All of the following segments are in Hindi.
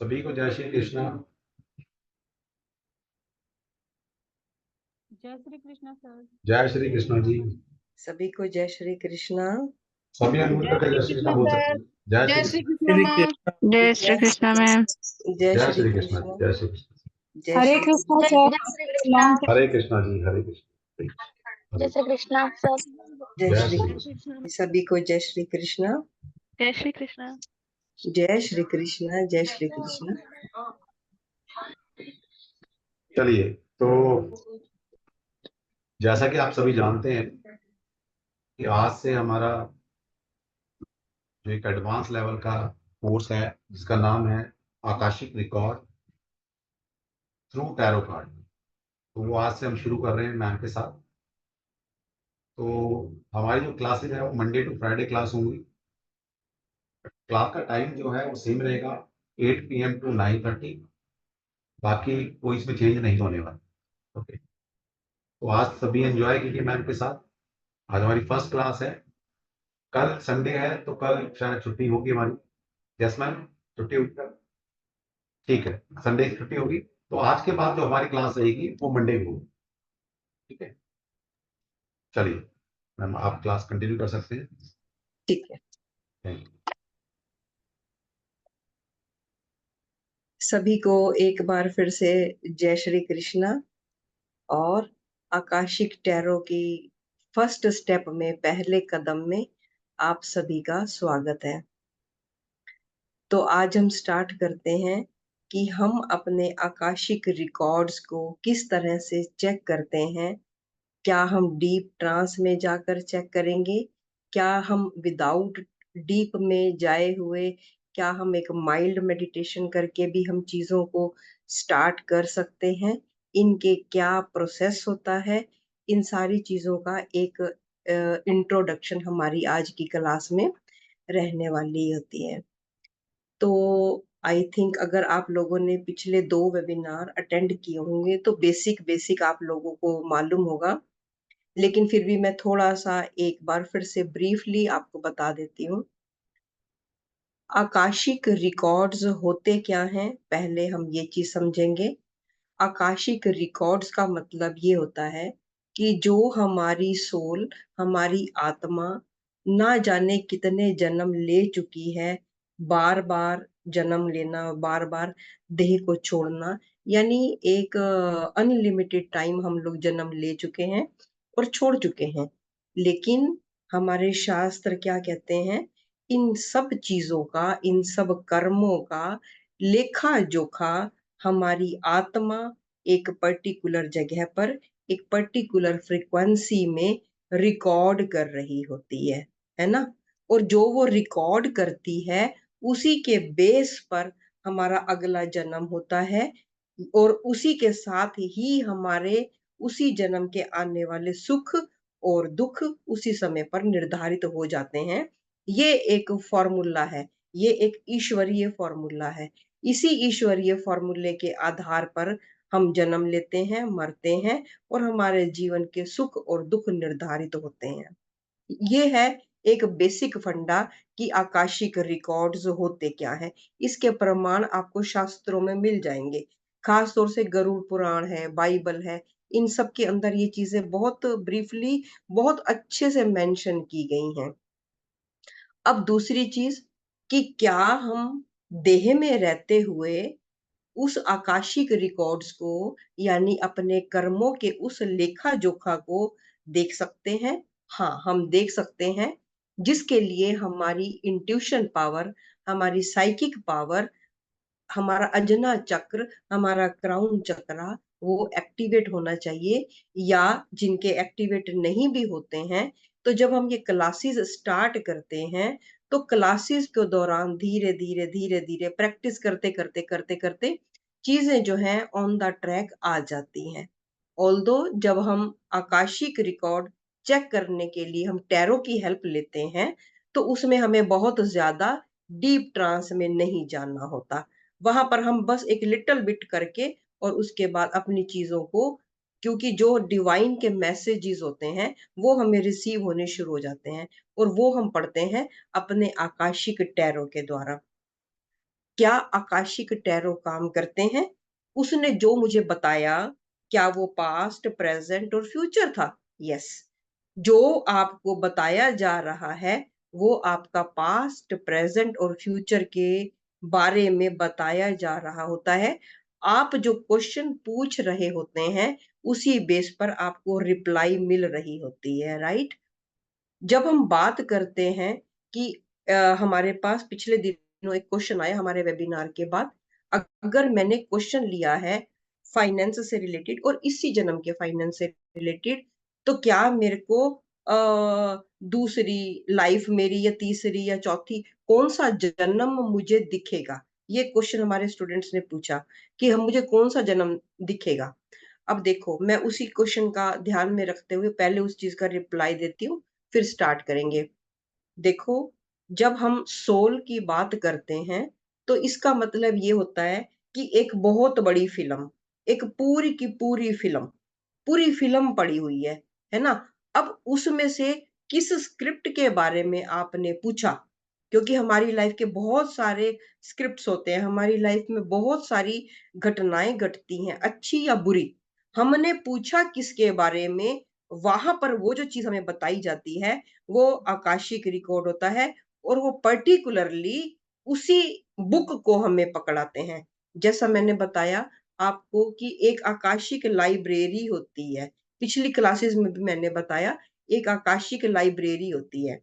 सभी को जय श्री कृष्णा। जय श्री कृष्णा सर। जय श्री कृष्णा जी। सभी को जय श्री कृष्णा। सभी अनम्यूट करके जय श्री कृष्णा बोल सकते हैं। जय श्री कृष्णा। जय श्री कृष्णा मैम। जय जय श्री श्री कृष्णा कृष्णा। जी। जय श्री कृष्णा। जय हरे श्री कृष्णा सर। हरे कृष्णा जी। हरे कृष्णा। जय श्री कृष्णा सर। जय जय श्री श्री जय श्री कृष्णा। कृष्णा। सभी को जय श्री कृष्णा। जय श्री कृष्णा। जय श्री कृष्णा। जय श्री कृष्णा। चलिए, तो जैसा कि आप सभी जानते हैं कि आज से हमारा जो एक एडवांस लेवल का कोर्स है जिसका नाम है Akashic record through tarot card, तो वो आज से हम शुरू कर रहे हैं मैम के साथ। तो हमारी जो क्लासेज है वो मंडे टू फ्राइडे क्लास होंगी। क्लास का टाइम जो है वो सेम रहेगा, 8 PM टू 9:30। बाकी कोई इसमें चेंज नहीं होने वाला। ओके, तो आज सभी एंजॉय कीजिए मैम के साथ। आज हमारी फर्स्ट क्लास है। कल संडे है तो कल शायद छुट्टी होगी हमारी। यस मैम, छुट्टी होगी कल। ठीक है, संडे की छुट्टी होगी। तो आज के बाद जो हमारी क्लास रहेगी वो मंडे में होगी। ठीक है, चलिए मैम आप क्लास कंटिन्यू कर सकते हैं। ठीक है, थैंक यू। सभी को एक बार फिर से जय श्री कृष्णा। और आकाशिक टैरो की फर्स्ट स्टेप में, पहले कदम में आप सभी का स्वागत है। तो आज हम स्टार्ट करते हैं कि हम अपने आकाशिक रिकॉर्ड्स को किस तरह से चेक करते हैं। क्या हम डीप ट्रांस में जाकर चेक करेंगे? क्या हम विदाउट डीप में जाए हुए, क्या हम एक माइल्ड मेडिटेशन करके भी हम चीजों को स्टार्ट कर सकते हैं? इनके क्या प्रोसेस होता है? इन सारी चीजों का एक इंट्रोडक्शन हमारी आज की क्लास में रहने वाली होती है। तो आई थिंक अगर आप लोगों ने पिछले 2 वेबिनार अटेंड किए होंगे तो बेसिक बेसिक आप लोगों को मालूम होगा, लेकिन फिर भी मैं थोड़ा सा एक बार फिर से ब्रीफली आपको बता देती हूँ। आकाशिक रिकॉर्ड्स होते क्या हैं, पहले हम ये चीज समझेंगे। आकाशिक रिकॉर्ड्स का मतलब ये होता है कि जो हमारी सोल, हमारी आत्मा ना जाने कितने जन्म ले चुकी है, बार बार जन्म लेना, बार बार देह को छोड़ना, यानी एक अनलिमिटेड टाइम हम लोग जन्म ले चुके हैं और छोड़ चुके हैं। लेकिन हमारे शास्त्र क्या कहते हैं? इन सब चीजों का, इन सब कर्मों का लेखा जोखा हमारी आत्मा एक पर्टिकुलर जगह पर, एक पर्टिकुलर फ्रीक्वेंसी में रिकॉर्ड कर रही होती है ना? और जो वो रिकॉर्ड करती है उसी के बेस पर हमारा अगला जन्म होता है, और उसी के साथ ही हमारे उसी जन्म के आने वाले सुख और दुख उसी समय पर निर्धारित हो जाते हैं। ये एक फॉर्मूला है, ये एक ईश्वरीय फॉर्मूला है। इसी ईश्वरीय फॉर्मूले के आधार पर हम जन्म लेते हैं, मरते हैं, और हमारे जीवन के सुख और दुख निर्धारित होते हैं। ये है एक बेसिक फंडा कि आकाशिक रिकॉर्ड्स होते क्या है। इसके प्रमाण आपको शास्त्रों में मिल जाएंगे, खास तौर से गरुड़ पुराण है, बाइबल है, इन सब के अंदर ये चीजें बहुत ब्रीफली, बहुत अच्छे से मेंशन की गई हैं। अब दूसरी चीज कि क्या हम देह में रहते हुए उस आकाशिक रिकॉर्ड्स को, यानी अपने कर्मों के उस लेखा जोखा को देख सकते हैं? हाँ, हम देख सकते हैं, जिसके लिए हमारी इंट्यूशन पावर, हमारी साइकिक पावर, हमारा अजना चक्र, हमारा क्राउन चक्रा वो एक्टिवेट होना चाहिए। या जिनके एक्टिवेट नहीं भी होते हैं, तो जब हम ये क्लासेस स्टार्ट करते हैं तो क्लासेस के दौरान धीरे धीरे धीरे धीरे प्रैक्टिस करते करते करते करते चीजें जो हैं ऑन द ट्रैक आ जाती हैं। ऑल्दो जब हम आकाशिक रिकॉर्ड चेक करने के लिए हम टैरो की हेल्प लेते हैं, तो उसमें हमें बहुत ज्यादा डीप ट्रांस में नहीं जानना होता। वहां पर हम बस एक लिटिल बिट करके और उसके बाद अपनी चीजों को, क्योंकि जो डिवाइन के मैसेजेस होते हैं वो हमें रिसीव होने शुरू हो जाते हैं, और वो हम पढ़ते हैं अपने आकाशिक टैरो के द्वारा। क्या आकाशिक टैरो काम करते हैं? उसने जो मुझे बताया, क्या वो पास्ट, प्रेजेंट और फ्यूचर था? यस। जो आपको बताया जा रहा है वो आपका पास्ट, प्रेजेंट और फ्यूचर के बारे में बताया जा रहा होता है। आप जो क्वेश्चन पूछ रहे होते हैं उसी बेस पर आपको रिप्लाई मिल रही होती है, राइट? जब हम बात करते हैं कि हमारे पास पिछले दिनों एक क्वेश्चन आया हमारे वेबिनार के बाद, अगर मैंने क्वेश्चन लिया है फाइनेंस से रिलेटेड और इसी जन्म के फाइनेंस से रिलेटेड, तो क्या मेरे को दूसरी लाइफ मेरी या तीसरी या चौथी कौन सा जन्म मुझे दिखेगा? ये क्वेश्चन हमारे स्टूडेंट्स ने पूछा कि हम मुझे कौन सा जन्म दिखेगा। अब देखो, मैं उसी क्वेश्चन का ध्यान में रखते हुए पहले उस चीज का रिप्लाई देती हूँ, फिर स्टार्ट करेंगे। देखो, जब हम सोल की बात करते हैं तो इसका मतलब ये होता है कि एक बहुत बड़ी फिल्म, एक पूरी की पूरी फिल्म पड़ी हुई है ना? अब उसमें से किस स्क्रिप्ट के बारे में आपने पूछा? क्योंकि हमारी लाइफ के बहुत सारे स्क्रिप्ट्स होते हैं, हमारी लाइफ में बहुत सारी घटनाएं घटती हैं, अच्छी या बुरी। हमने पूछा किसके बारे में, वहां पर वो जो चीज हमें बताई जाती है वो आकाशिक रिकॉर्ड होता है, और वो पर्टिकुलरली उसी बुक को हमें पकड़ाते हैं। जैसा मैंने बताया आपको कि एक आकाशिक लाइब्रेरी होती है, पिछली क्लासेस में भी मैंने बताया एक आकाशिक लाइब्रेरी होती है।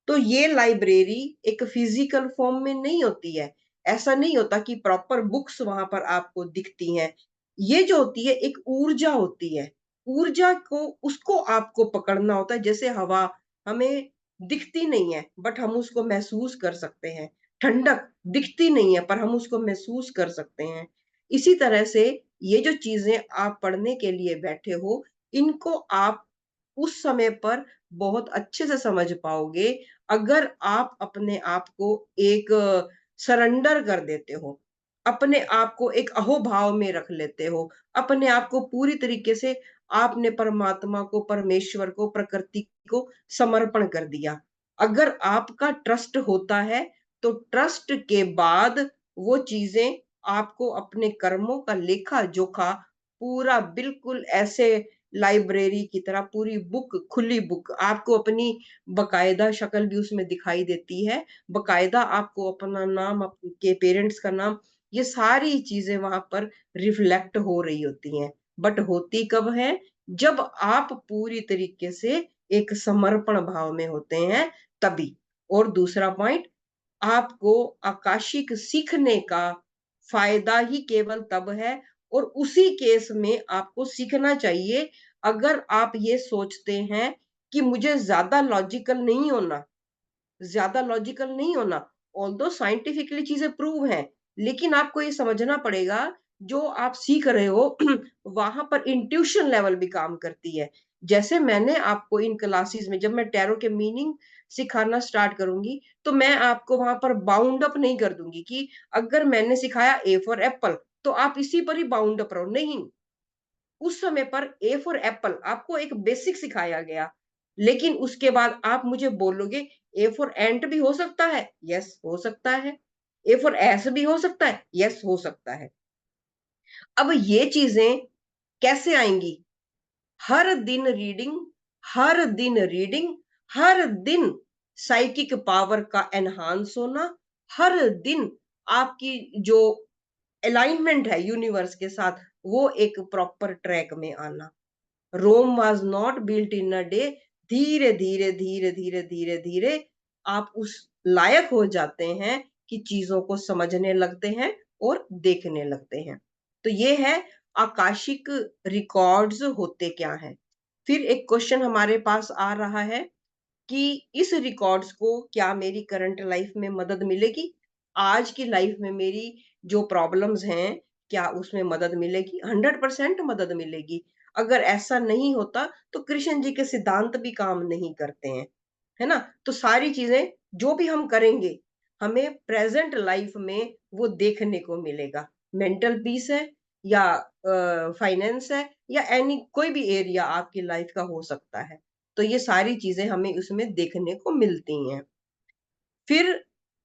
तो ये लाइब्रेरी एक फिजिकल फॉर्म में नहीं होती है, ऐसा नहीं होता कि प्रॉपर बुक्स वहां पर आपको दिखती हैं। ये जो होती है एक ऊर्जा होती है, ऊर्जा को उसको आपको पकड़ना होता है। जैसे हवा हमें दिखती नहीं है बट हम उसको महसूस कर सकते हैं, ठंडक दिखती नहीं है पर हम उसको महसूस कर सकते हैं। इसी तरह से ये जो चीजें आप पढ़ने के लिए बैठे हो, इनको आप उस समय पर बहुत अच्छे से समझ पाओगे अगर आप अपने आप को एक सरेंडर कर देते हो, अपने आप को एक अहोभाव में रख लेते हो, अपने आप को पूरी तरीके से आपने परमात्मा को, परमेश्वर को, प्रकृति को समर्पण कर दिया। अगर आपका ट्रस्ट होता है तो ट्रस्ट के बाद वो चीजें आपको अपने कर्मों का लेखा जोखा पूरा बिल्कुल ऐसे लाइब्रेरी की तरह पूरी बुक, खुली बुक आपको अपनी बकायदा शक्ल भी उसमें दिखाई देती है, बकायदा आपको अपना नाम, आपके पेरेंट्स का नाम, ये सारी चीजें वहां पर रिफ्लेक्ट हो रही होती हैं। बट होती कब है? जब आप पूरी तरीके से एक समर्पण भाव में होते हैं तभी। और दूसरा पॉइंट, आपको आकाशिक सीखने का फायदा ही केवल तब है, और उसी केस में आपको सीखना चाहिए अगर आप ये सोचते हैं कि मुझे ज्यादा लॉजिकल नहीं होना। ऑल्दो साइंटिफिकली चीजें प्रूव हैं, लेकिन आपको ये समझना पड़ेगा जो आप सीख रहे हो वहां पर इंट्यूशन लेवल भी काम करती है। जैसे मैंने आपको इन क्लासेस में, जब मैं टैरो के मीनिंग सिखाना स्टार्ट करूंगी तो मैं आपको वहां पर बाउंड अप नहीं कर दूंगी कि अगर मैंने सिखाया ए फॉर एप्पल तो आप इसी पर ही बाउंड अप रहो, नहीं। उस समय पर ए फॉर एप्पल आपको एक बेसिक सिखाया गया, लेकिन उसके बाद आप मुझे बोलोगे ए फॉर एंट भी हो सकता है, यस हो सकता है। ए फॉर एस भी हो सकता है, यस हो सकता है। अब ये चीजें कैसे आएंगी? हर दिन रीडिंग, हर दिन रीडिंग, हर दिन साइकिक पावर का एनहांस होना, हर दिन आपकी जो अलाइनमेंट है यूनिवर्स के साथ वो एक प्रॉपर ट्रैक में आना। Rome was not built in a day. धीरे धीरे धीरे धीरे धीरे धीरे आप उस लायक हो जाते हैं कि चीजों को समझने लगते हैं और देखने लगते हैं। तो ये है आकाशिक रिकॉर्ड्स होते क्या हैं। फिर एक क्वेश्चन हमारे पास आ रहा है कि इस रिकॉर्ड्स को क्या मेरी करंट लाइफ में मदद मिलेगी? आज की लाइफ में मेरी जो प्रॉब्लम्स हैं क्या उसमें मदद मिलेगी? 100% मदद मिलेगी। अगर ऐसा नहीं होता तो कृष्ण जी के सिद्धांत भी काम नहीं करते हैं, है ना? तो सारी चीजें जो भी हम करेंगे हमें प्रेजेंट लाइफ में वो देखने को मिलेगा। मेंटल पीस है या फाइनेंस है या एनी कोई भी एरिया आपकी लाइफ का हो सकता है, तो ये सारी चीजें हमें उसमें देखने को मिलती हैं। फिर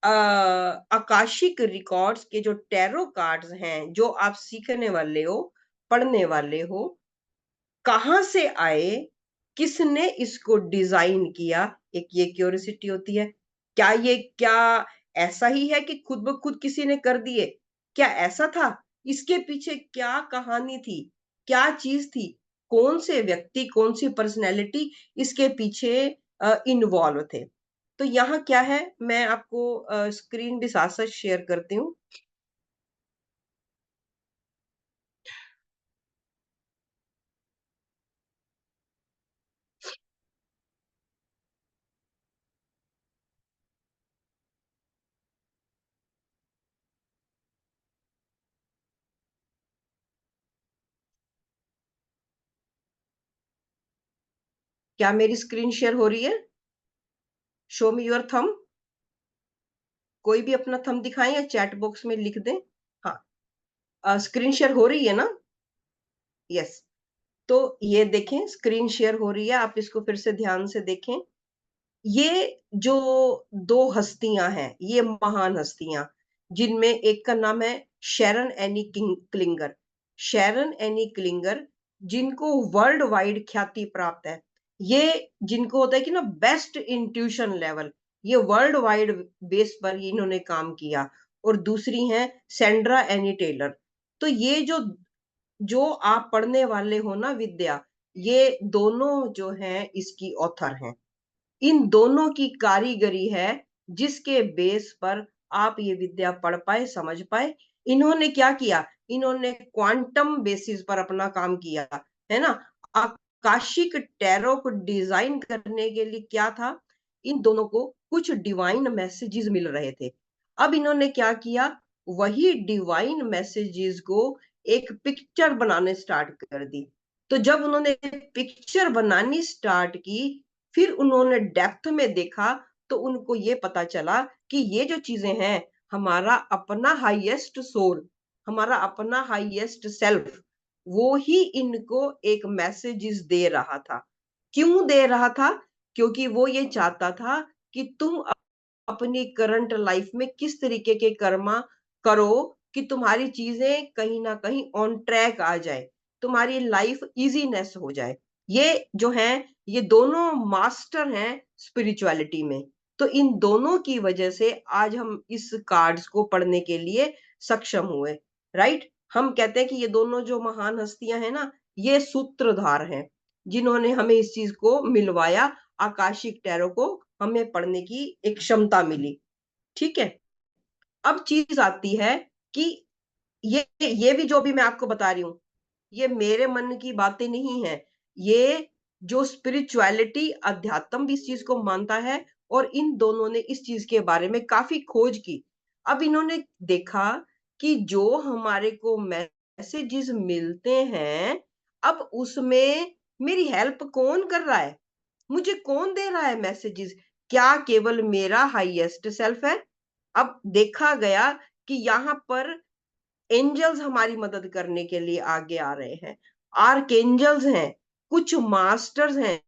आकाशिक रिकॉर्ड्स के जो टैरो कार्ड्स हैं, जो आप सीखने वाले हो, पढ़ने वाले हो, कहां से आए, किसने इसको डिजाइन किया, एक ये क्यूरियोसिटी होती है। क्या ऐसा ही है कि खुद ब खुद किसी ने कर दिए? क्या ऐसा था? इसके पीछे क्या कहानी थी, क्या चीज थी, कौन से व्यक्ति, कौन सी पर्सनैलिटी इसके पीछे इन्वॉल्व थे? तो यहाँ क्या है, मैं आपको स्क्रीन भी साथ साथ शेयर करती हूँ। क्या मेरी स्क्रीन शेयर हो रही है? Show me your thumb. कोई भी अपना थंब दिखाएं या चैट बॉक्स में लिख दें। हाँ, स्क्रीन शेयर हो रही है ना? यस। तो ये देखें, स्क्रीन शेयर हो रही है, आप इसको फिर से ध्यान से देखें। ये जो दो हस्तियां हैं, ये महान हस्तियां, जिनमें एक का नाम है Sharon any Klinger. Sharon any Klinger, जिनको वर्ल्ड वाइड ख्याति प्राप्त है। ये जिनको होता है कि ना बेस्ट इंट्यूशन लेवल, ये वर्ल्ड वाइड बेस पर इन्होंने काम किया। और दूसरी है सेंड्रा एनी टेलर। तो ये जो आप पढ़ने वाले हो ना विद्या, ये दोनों जो हैं इसकी ऑथर हैं। इन दोनों की कारीगरी है जिसके बेस पर आप ये विद्या पढ़ पाए, समझ पाए। इन्होंने क्या किया, इन्होंने क्वांटम बेसिस पर अपना काम किया, है ना। आकाशिक टैरो को डिजाइन करने के लिए क्या था, इन दोनों को कुछ डिवाइन मैसेजेस मिल रहे थे। अब इन्होंने क्या किया, वही डिवाइन मैसेजेस को एक पिक्चर बनाने स्टार्ट कर दी। तो जब उन्होंने पिक्चर बनानी स्टार्ट की, फिर उन्होंने डेप्थ में देखा, तो उनको ये पता चला कि ये जो चीजें हैं, हमारा अपना हाईएस्ट सोल, हमारा अपना हाईएस्ट सेल्फ, वो ही इनको एक मैसेजेस दे रहा था। क्यों दे रहा था? क्योंकि वो ये चाहता था कि तुम अपनी करंट लाइफ में किस तरीके के कर्मा करो कि तुम्हारी चीजें कहीं ना कहीं ऑन ट्रैक आ जाए, तुम्हारी लाइफ इजीनेस हो जाए। ये जो है, ये दोनों मास्टर हैं स्पिरिचुअलिटी में। तो इन दोनों की वजह से आज हम इस कार्ड्स को पढ़ने के लिए सक्षम हुए। राइट, हम कहते हैं कि ये दोनों जो महान हस्तियां हैं ना, ये सूत्रधार हैं, जिन्होंने हमें इस चीज को मिलवाया। आकाशिक टैरो को हमें पढ़ने की एक क्षमता मिली। ठीक है। अब चीज आती है कि ये भी जो भी मैं आपको बता रही हूं, ये मेरे मन की बातें नहीं है। ये जो स्पिरिचुअलिटी, अध्यात्म भी इस चीज को मानता है, और इन दोनों ने इस चीज के बारे में काफी खोज की। अब इन्होंने देखा कि जो हमारे को मैसेजेस मिलते हैं, अब उसमें मेरी हेल्प कौन कर रहा है, मुझे कौन दे रहा है मैसेजेस? क्या केवल मेरा हाईएस्ट सेल्फ है? अब देखा गया कि यहाँ पर एंजल्स हमारी मदद करने के लिए आगे आ रहे हैं, आर्क एंजल्स हैं, कुछ मास्टर्स हैं,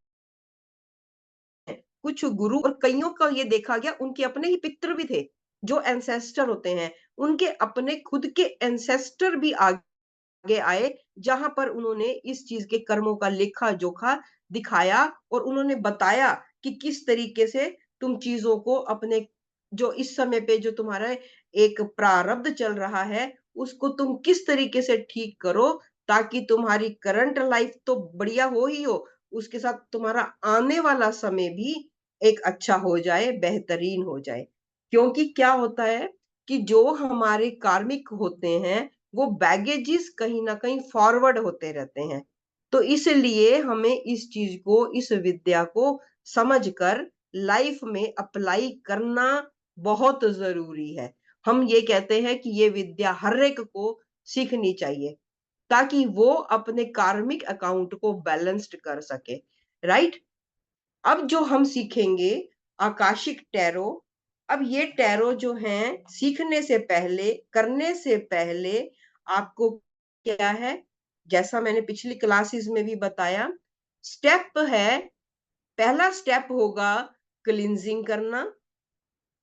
कुछ गुरु, और कईयों का ये देखा गया उनके अपने ही पितृ भी थे, जो एंसेस्टर होते हैं, उनके अपने खुद के एंसेस्टर भी आगे आए, जहां पर उन्होंने इस चीज के कर्मों का लेखा जोखा दिखाया, और उन्होंने बताया कि किस तरीके से तुम चीजों को अपने, जो इस समय पे जो तुम्हारा एक प्रारब्ध चल रहा है, उसको तुम किस तरीके से ठीक करो, ताकि तुम्हारी करंट लाइफ तो बढ़िया हो ही हो, उसके साथ तुम्हारा आने वाला समय भी एक अच्छा हो जाए, बेहतरीन हो जाए। क्योंकि क्या होता है कि जो हमारे कार्मिक होते हैं, वो बैगेजेस कहीं ना कहीं फॉरवर्ड होते रहते हैं। तो इसलिए हमें इस चीज को, इस विद्या को समझकर लाइफ में अप्लाई करना बहुत जरूरी है। हम ये कहते हैं कि ये विद्या हर एक को सीखनी चाहिए, ताकि वो अपने कार्मिक अकाउंट को बैलेंस्ड कर सके। राइट। अब जो हम सीखेंगे आकाशिक टैरो, अब ये टैरो जो हैं, सीखने से पहले, करने से पहले आपको क्या है, जैसा मैंने पिछली क्लासेस में भी बताया, स्टेप है, पहला स्टेप होगा क्लींजिंग करना,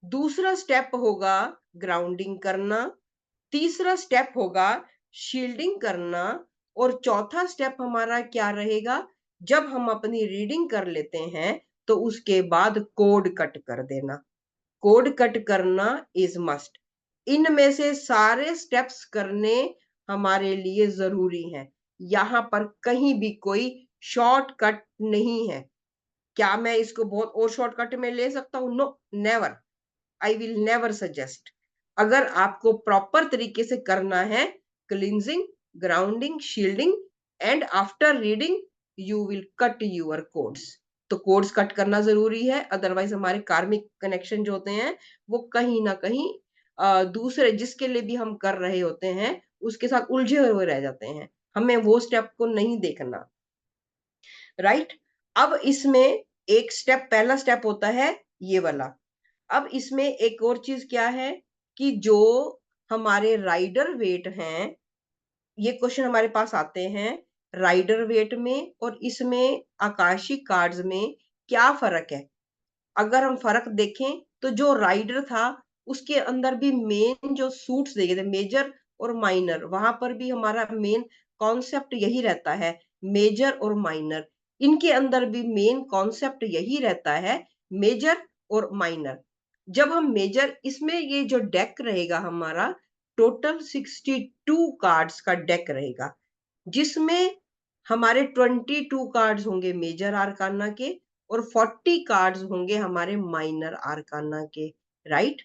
दूसरा स्टेप होगा ग्राउंडिंग करना, तीसरा स्टेप होगा शील्डिंग करना, और चौथा स्टेप हमारा क्या रहेगा, जब हम अपनी रीडिंग कर लेते हैं तो उसके बाद कोड कट कर देना। कोड कट करना इज मस्ट। इनमें से सारे स्टेप्स करने हमारे लिए जरूरी है। यहाँ पर कहीं भी कोई शॉर्टकट नहीं है। क्या मैं इसको बहुत और शॉर्टकट में ले सकता हूँ? No, never. I will never suggest. अगर आपको प्रॉपर तरीके से करना है cleansing, grounding, shielding and after reading you will cut your cords. तो कोड्स कट करना जरूरी है, अदरवाइज हमारे कार्मिक कनेक्शन जो होते हैं वो कहीं ना कहीं दूसरे जिसके लिए भी हम कर रहे होते हैं उसके साथ उलझे हुए रह जाते हैं। हमें वो स्टेप को नहीं देखना, राइट। अब इसमें एक स्टेप, पहला स्टेप होता है ये वाला। अब इसमें एक और चीज क्या है कि जो हमारे राइडर वेट हैं, ये क्वेश्चन हमारे पास आते हैं राइडर वेट में और इसमें आकाशिक कार्ड्स में क्या फर्क है। अगर हम फर्क देखें तो जो राइडर था उसके अंदर भी मेन जो सूट्स देखे थे, मेजर और माइनर, वहां पर भी हमारा मेन कॉन्सेप्ट यही रहता है, मेजर और माइनर। इनके अंदर भी मेन कॉन्सेप्ट यही रहता है, मेजर और माइनर। जब हम मेजर, इसमें ये जो डेक रहेगा हमारा टोटल 62 कार्ड्स का डेक रहेगा, जिसमें हमारे 22 कार्ड्स होंगे मेजर आर्काना के और 40 कार्ड्स होंगे हमारे माइनर आर्काना के, राइट।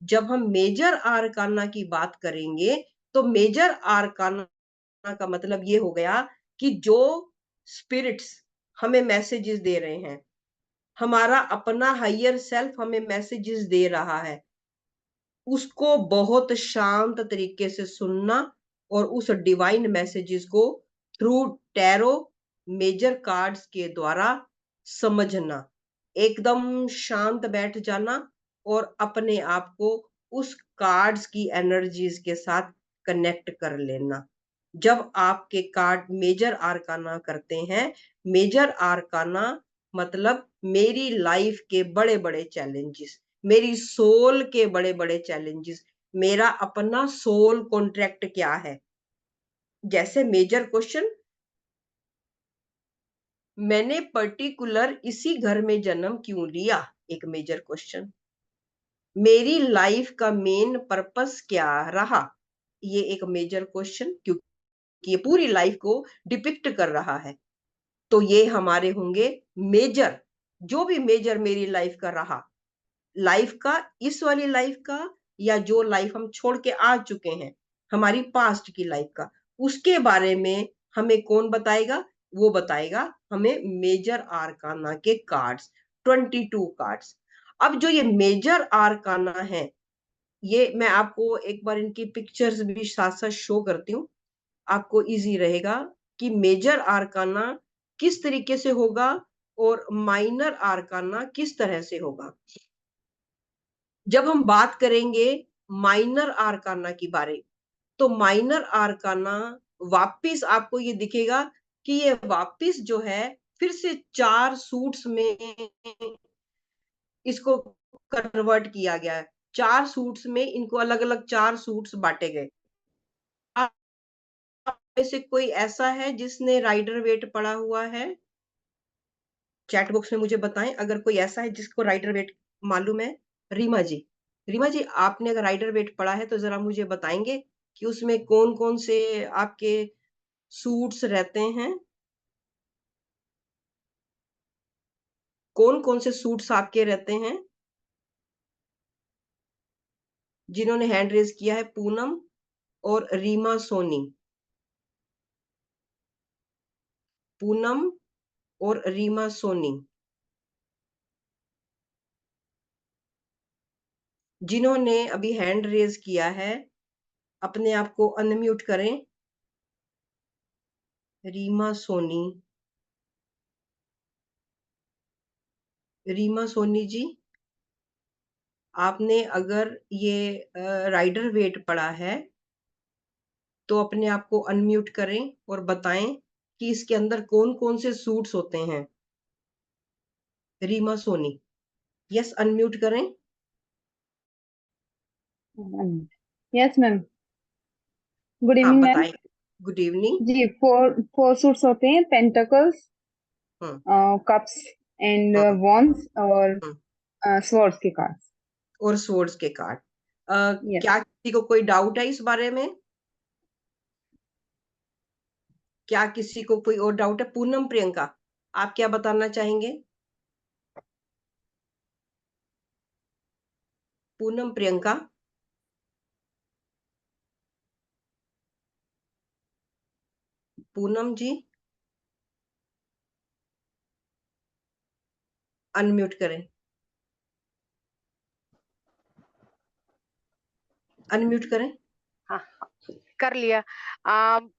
जब हम मेजर आर्काना की बात करेंगे तो मेजर आर्काना का मतलब ये हो गया कि जो स्पिरिट्स हमें मैसेजेस दे रहे हैं, हमारा अपना हायर सेल्फ हमें मैसेजेस दे रहा है, उसको बहुत शांत तरीके से सुनना और उस डिवाइन मैसेजेस को थ्रू टैरो मेजर कार्ड्स के द्वारा समझना, एकदम शांत बैठ जाना और अपने आप को उस कार्ड्स की एनर्जीज के साथ कनेक्ट कर लेना। जब आपके कार्ड मेजर आर्काना करते हैं, मेजर आर्काना मतलब मेरी लाइफ के बड़े बड़े चैलेंजेस, मेरी सोल के बड़े बड़े चैलेंजेस, मेरा अपना सोल कॉन्ट्रैक्ट क्या है। जैसे मेजर क्वेश्चन, मैंने पर्टिकुलर इसी घर में जन्म क्यों लिया, एक मेजर क्वेश्चन। मेरी लाइफ का मेन पर्पस क्या रहा, ये एक मेजर क्वेश्चन, क्योंकि ये पूरी लाइफ को डिपिक्ट कर रहा है। तो ये हमारे होंगे मेजर, जो भी मेजर मेरी लाइफ का रहा, लाइफ का, इस वाली लाइफ का, या जो लाइफ हम छोड़ के आ चुके हैं, हमारी पास्ट की लाइफ का, उसके बारे में हमें कौन बताएगा, वो बताएगा हमें मेजर आर्काना के कार्ड्स, 22 कार्ड्स। अब जो ये मेजर आर्काना है, ये मैं आपको एक बार इनकी पिक्चर्स भी साथ साथ शो करती हूँ, आपको इजी रहेगा कि मेजर आर्काना किस तरीके से होगा और माइनर आर्काना किस तरह से होगा। जब हम बात करेंगे माइनर आर्काना की बारे, तो माइनर आर्काना वापिस आपको ये दिखेगा कि ये वापिस जो है फिर से 4 सूट्स में इसको कन्वर्ट किया गया है। 4 सूट्स में इनको अलग अलग 4 सूट्स बांटे गए। आप में से कोई ऐसा है जिसने राइडर वेट पढ़ा हुआ है? चैट बॉक्स में मुझे बताएं अगर कोई ऐसा है जिसको राइडर वेट मालूम है। रीमा जी, रीमा जी, आपने अगर राइडर वेट पढ़ा है तो जरा मुझे बताएंगे कि उसमें कौन कौन से आपके सूट्स रहते हैं, कौन कौन से सूट्स आपके रहते हैं। जिन्होंने हैंड रेज किया है पूनम और रीमा सोनी, पूनम और रीमा सोनी। जिन्होंने अभी हैंड रेज किया है अपने आप को अनम्यूट करें। रीमा सोनी, रीमा सोनी जी, आपने अगर ये राइडर वेट पढ़ा है तो अपने आप को अनम्यूट करें और बताएं कि इसके अंदर कौन कौन से सूट्स होते हैं। रीमा सोनी, यस, अनम्यूट करें। Yes ma'am. गुड हाँ इवनिंग मैम। बताएं। Good evening. जी, फोर फोर सूट्स होते हैं, pentacles, hmm cups and hmm once और हम्म। स्वॉर्ड्स के कार्ड्स। और स्वर्ड्स के कार्ड। यस। क्या किसी को कोई डाउट है इस बारे में? क्या किसी को कोई और डाउट है? पूनम, प्रियंका, आप क्या बताना चाहेंगे? पूनम, प्रियंका। पूनम जी, अनम्यूट करें। अनम्यूट करें। हाँ, कर लिया। आम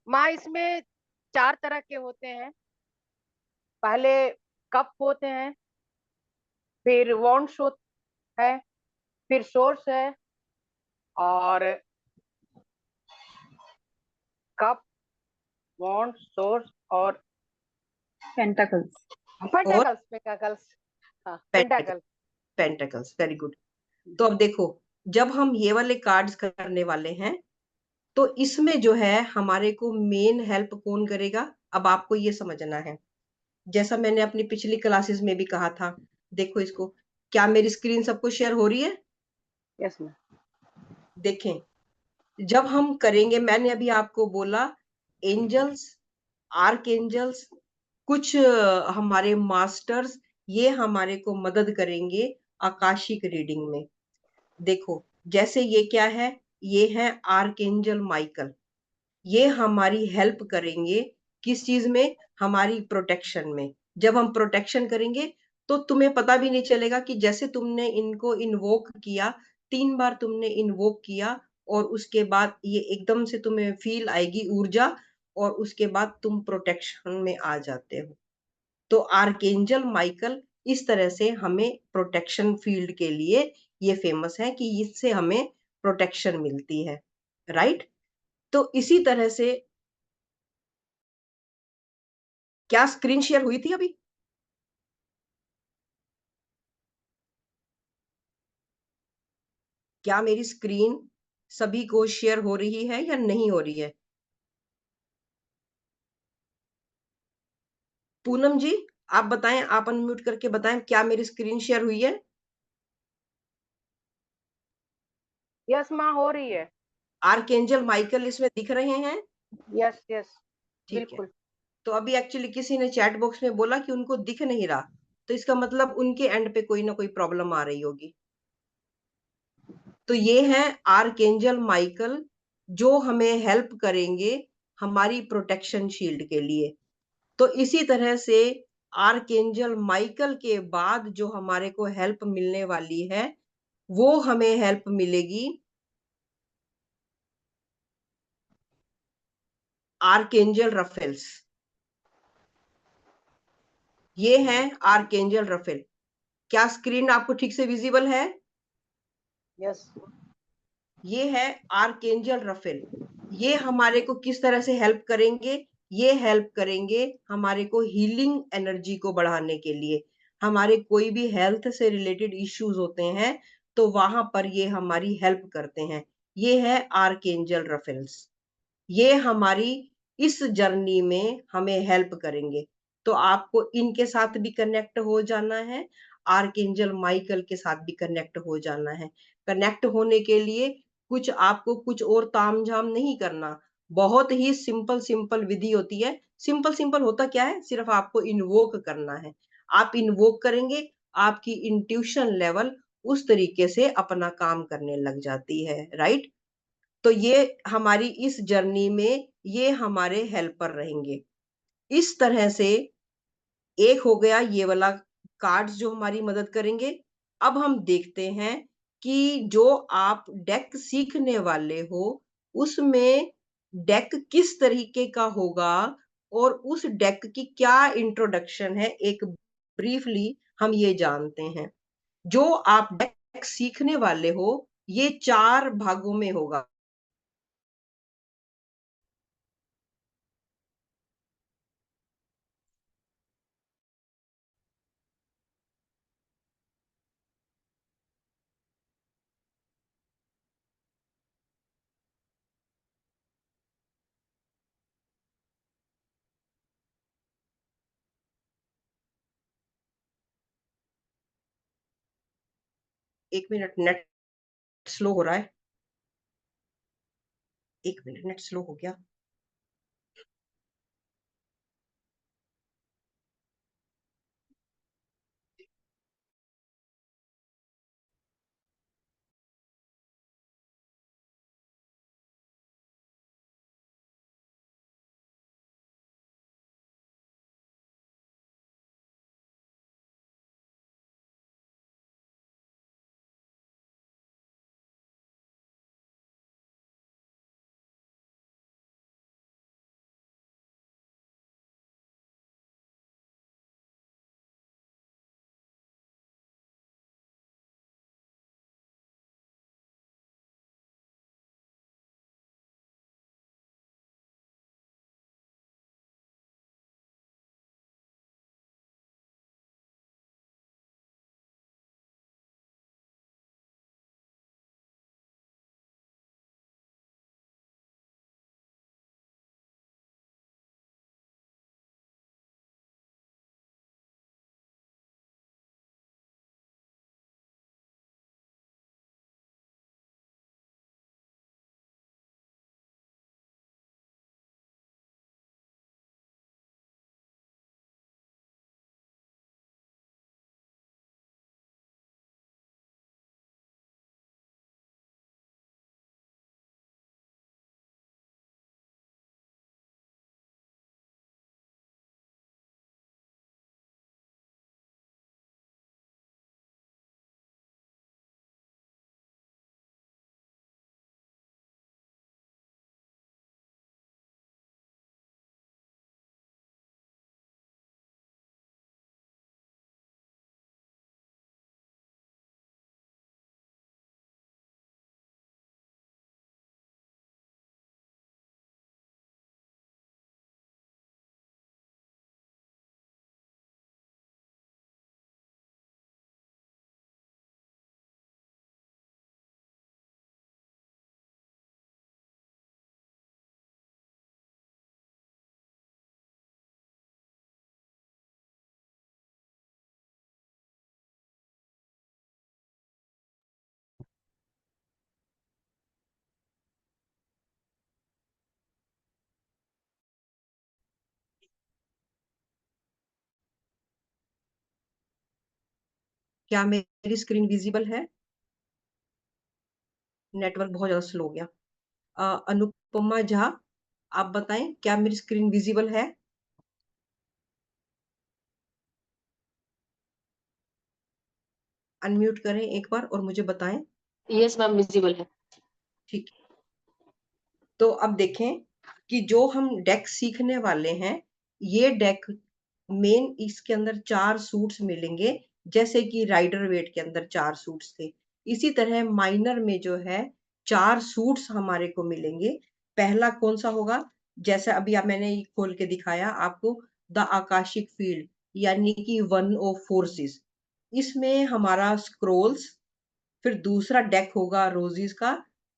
माँ इसमें 4 तरह के होते हैं। पहले कप होते हैं, फिर वॉन्ड्स है, फिर सोर्स है, और कप, वॉन्ड, सोर्स और पेंटाकल्स। और पेंटाकल्स। पेंटाकल्स, हाँ pentacle, pentacles. Pentacles, very good. तो अब देखो, जब हम ये वाले कार्ड्स करने वाले हैं, तो इसमें जो है हमारे को मेन हेल्प कौन करेगा? अब आपको ये समझना है, जैसा मैंने अपनी पिछली क्लासेस में भी कहा था। देखो इसको, क्या मेरी स्क्रीन सबको शेयर हो रही है? Yes ma'am. देखें, जब हम करेंगे, मैंने अभी आपको बोला, एंजल्स, आर्क एंजल्स, कुछ हमारे मास्टर्स, ये हमारे को मदद करेंगे आकाशिक रीडिंग में। देखो, जैसे ये क्या है, ये है आर्क एंजल माइकल। ये हमारी हेल्प करेंगे किस चीज में? हमारी प्रोटेक्शन में। जब हम प्रोटेक्शन करेंगे, तो तुम्हें पता भी नहीं चलेगा कि जैसे तुमने इनको इन्वोक किया, 3 बार तुमने इन्वोक किया, और उसके बाद ये एकदम से तुम्हें फील आएगी ऊर्जा, और उसके बाद तुम प्रोटेक्शन में आ जाते हो। तो आर्कएंजल माइकल इस तरह से हमें प्रोटेक्शन फील्ड के लिए ये फेमस है कि इससे हमें प्रोटेक्शन मिलती है, राइट? तो इसी तरह से, क्या स्क्रीन शेयर हुई थी अभी? क्या मेरी स्क्रीन सभी को शेयर हो रही है या नहीं हो रही है? पूनम जी, आप बताएं, आप अनम्यूट करके बताएं, क्या मेरी स्क्रीन शेयर हुई है? यस माँ, हो रही है। आर्कएंजल माइकल इसमें दिख रहे हैं? यस यस, ठीक है। बिल्कुल। तो अभी एक्चुअली किसी ने चैट बॉक्स में बोला कि उनको दिख नहीं रहा, तो इसका मतलब उनके एंड पे कोई ना कोई प्रॉब्लम आ रही होगी। तो ये है आर्कएंजल माइकल, जो हमें हेल्प करेंगे हमारी प्रोटेक्शन शील्ड के लिए। तो इसी तरह से आर्कएंजल माइकल के बाद जो हमारे को हेल्प मिलने वाली है, वो हमें हेल्प मिलेगी आर्कएंजल रफेल्स। ये है आर्कएंजल रफेल। क्या स्क्रीन आपको ठीक से विजिबल है? यस। ये है आर्कएंजल रफेल। ये हमारे को किस तरह से हेल्प करेंगे? ये हेल्प करेंगे हमारे को हीलिंग एनर्जी को बढ़ाने के लिए। हमारे कोई भी हेल्थ से रिलेटेड इश्यूज होते हैं, तो वहां पर ये हमारी हेल्प करते हैं। ये है आर्कएंजल रफेल्स। ये हमारी इस जर्नी में हमें हेल्प करेंगे। तो आपको इनके साथ भी कनेक्ट हो जाना है, आर्कएंजल माइकल के साथ भी कनेक्ट हो जाना है। कनेक्ट होने के लिए कुछ आपको कुछ और तामझाम नहीं करना, बहुत ही सिंपल सिंपल विधि होती है। सिंपल सिंपल होता क्या है? सिर्फ आपको इन्वोक करना है। आप इन्वोक करेंगे, आपकी इंट्यूशन लेवल उस तरीके से अपना काम करने लग जाती है, राइट? तो ये हमारी इस जर्नी में ये हमारे हेल्पर रहेंगे। इस तरह से एक हो गया ये वाला कार्ड्स जो हमारी मदद करेंगे। अब हम देखते हैं कि जो आप डेक सीखने वाले हो, उसमें डेक किस तरीके का होगा, और उस डेक की क्या इंट्रोडक्शन है, एक ब्रीफली हम ये जानते हैं। जो आप डेक सीखने वाले हो, ये 4 भागों में होगा। एक मिनट, नेट स्लो हो रहा है। एक मिनट, नेट स्लो हो गया। क्या मेरी स्क्रीन विजिबल है? नेटवर्क बहुत ज्यादा स्लो हो गया। अनुपमा झा, आप बताएं क्या मेरी स्क्रीन विजिबल है? अनम्यूट करें एक बार और मुझे बताएं। यस मैम, विजिबल है। ठीक। तो अब देखें कि जो हम डेक सीखने वाले हैं, ये डेक मेन इसके अंदर 4 सूट्स मिलेंगे, जैसे कि राइडर वेट के अंदर 4 सूट्स थे। इसी तरह माइनर में जो है 4 सूट्स हमारे को मिलेंगे। पहला कौन सा होगा? जैसे अभी मैंने ये खोल के दिखाया आपको, द आकाशिक फील्ड, यानी कि 1 ऑफ फोर्सेस। इसमें हमारा स्क्रोल्स, फिर दूसरा डेक होगा रोजीज का,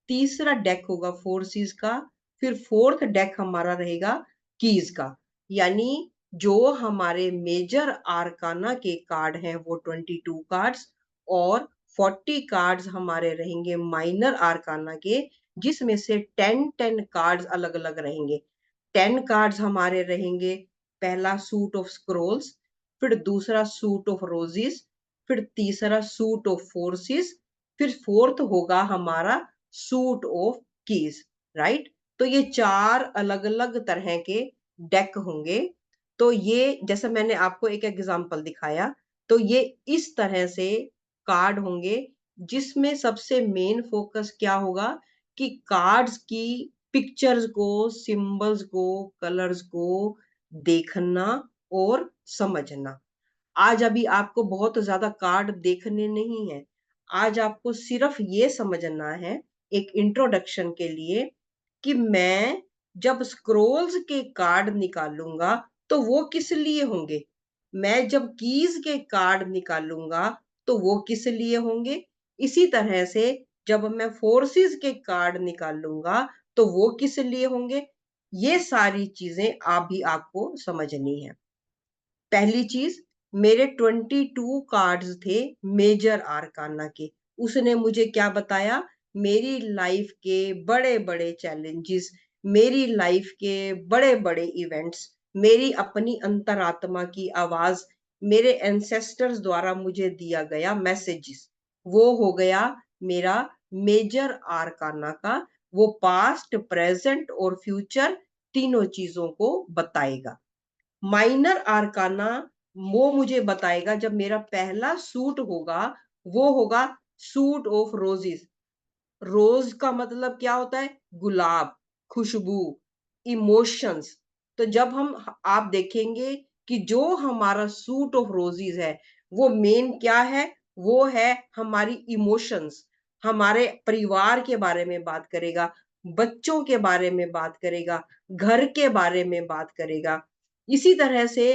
तीसरा डेक होगा फोर्सेस का, फिर फोर्थ डेक हमारा रहेगा कीज का। यानी जो हमारे मेजर आर्काना के कार्ड हैं वो 22 कार्ड्स, और 40 कार्ड्स हमारे रहेंगे माइनर आर्काना के, जिसमें से 10 कार्ड्स अलग अलग रहेंगे। 10 कार्ड्स हमारे रहेंगे, पहला सूट ऑफ स्क्रोल्स, फिर दूसरा सूट ऑफ रोजीज, फिर तीसरा सूट ऑफ फोर्सेस, फिर फोर्थ होगा हमारा सूट ऑफ कीज। राइट? तो ये 4 अलग अलग तरह के डेक होंगे। तो ये जैसे मैंने आपको एक एग्जांपल दिखाया, तो ये इस तरह से कार्ड होंगे, जिसमें सबसे मेन फोकस क्या होगा कि कार्ड्स की पिक्चर्स को, सिंबल्स को, कलर्स को देखना और समझना। आज अभी आपको बहुत ज्यादा कार्ड देखने नहीं है, आज आपको सिर्फ ये समझना है एक इंट्रोडक्शन के लिए कि मैं जब स्क्रोल्स के कार्ड निकालूंगा तो वो किस लिए होंगे, मैं जब कीज के कार्ड निकालूंगा तो वो किस लिए होंगे, इसी तरह से जब मैं फोर्सेस के कार्ड निकालूंगा तो वो किस लिए होंगे। ये सारी चीजें आपको समझनी है। पहली चीज, मेरे 22 कार्ड्स थे मेजर आर्काना के, उसने मुझे क्या बताया, मेरी लाइफ के बड़े बड़े चैलेंजेस, मेरी लाइफ के बड़े बड़े इवेंट्स, मेरी अपनी अंतरात्मा की आवाज, मेरे एंसेस्टर्स द्वारा मुझे दिया गया मैसेजेस, वो हो गया मेरा मेजर आर्काना का, वो पास्ट, प्रेजेंट और फ्यूचर तीनों चीजों को बताएगा। माइनर आर्काना वो मुझे बताएगा जब मेरा पहला सूट होगा, वो होगा सूट ऑफ रोजेस। रोज का मतलब क्या होता है, गुलाब, खुशबू, इमोशंस। तो जब हम आप देखेंगे कि जो हमारा सूट ऑफ रोजेस है वो मेन क्या है, वो है हमारी इमोशंस, हमारे परिवार के बारे में बात करेगा, बच्चों के बारे में बात करेगा, घर के बारे में बात करेगा। इसी तरह से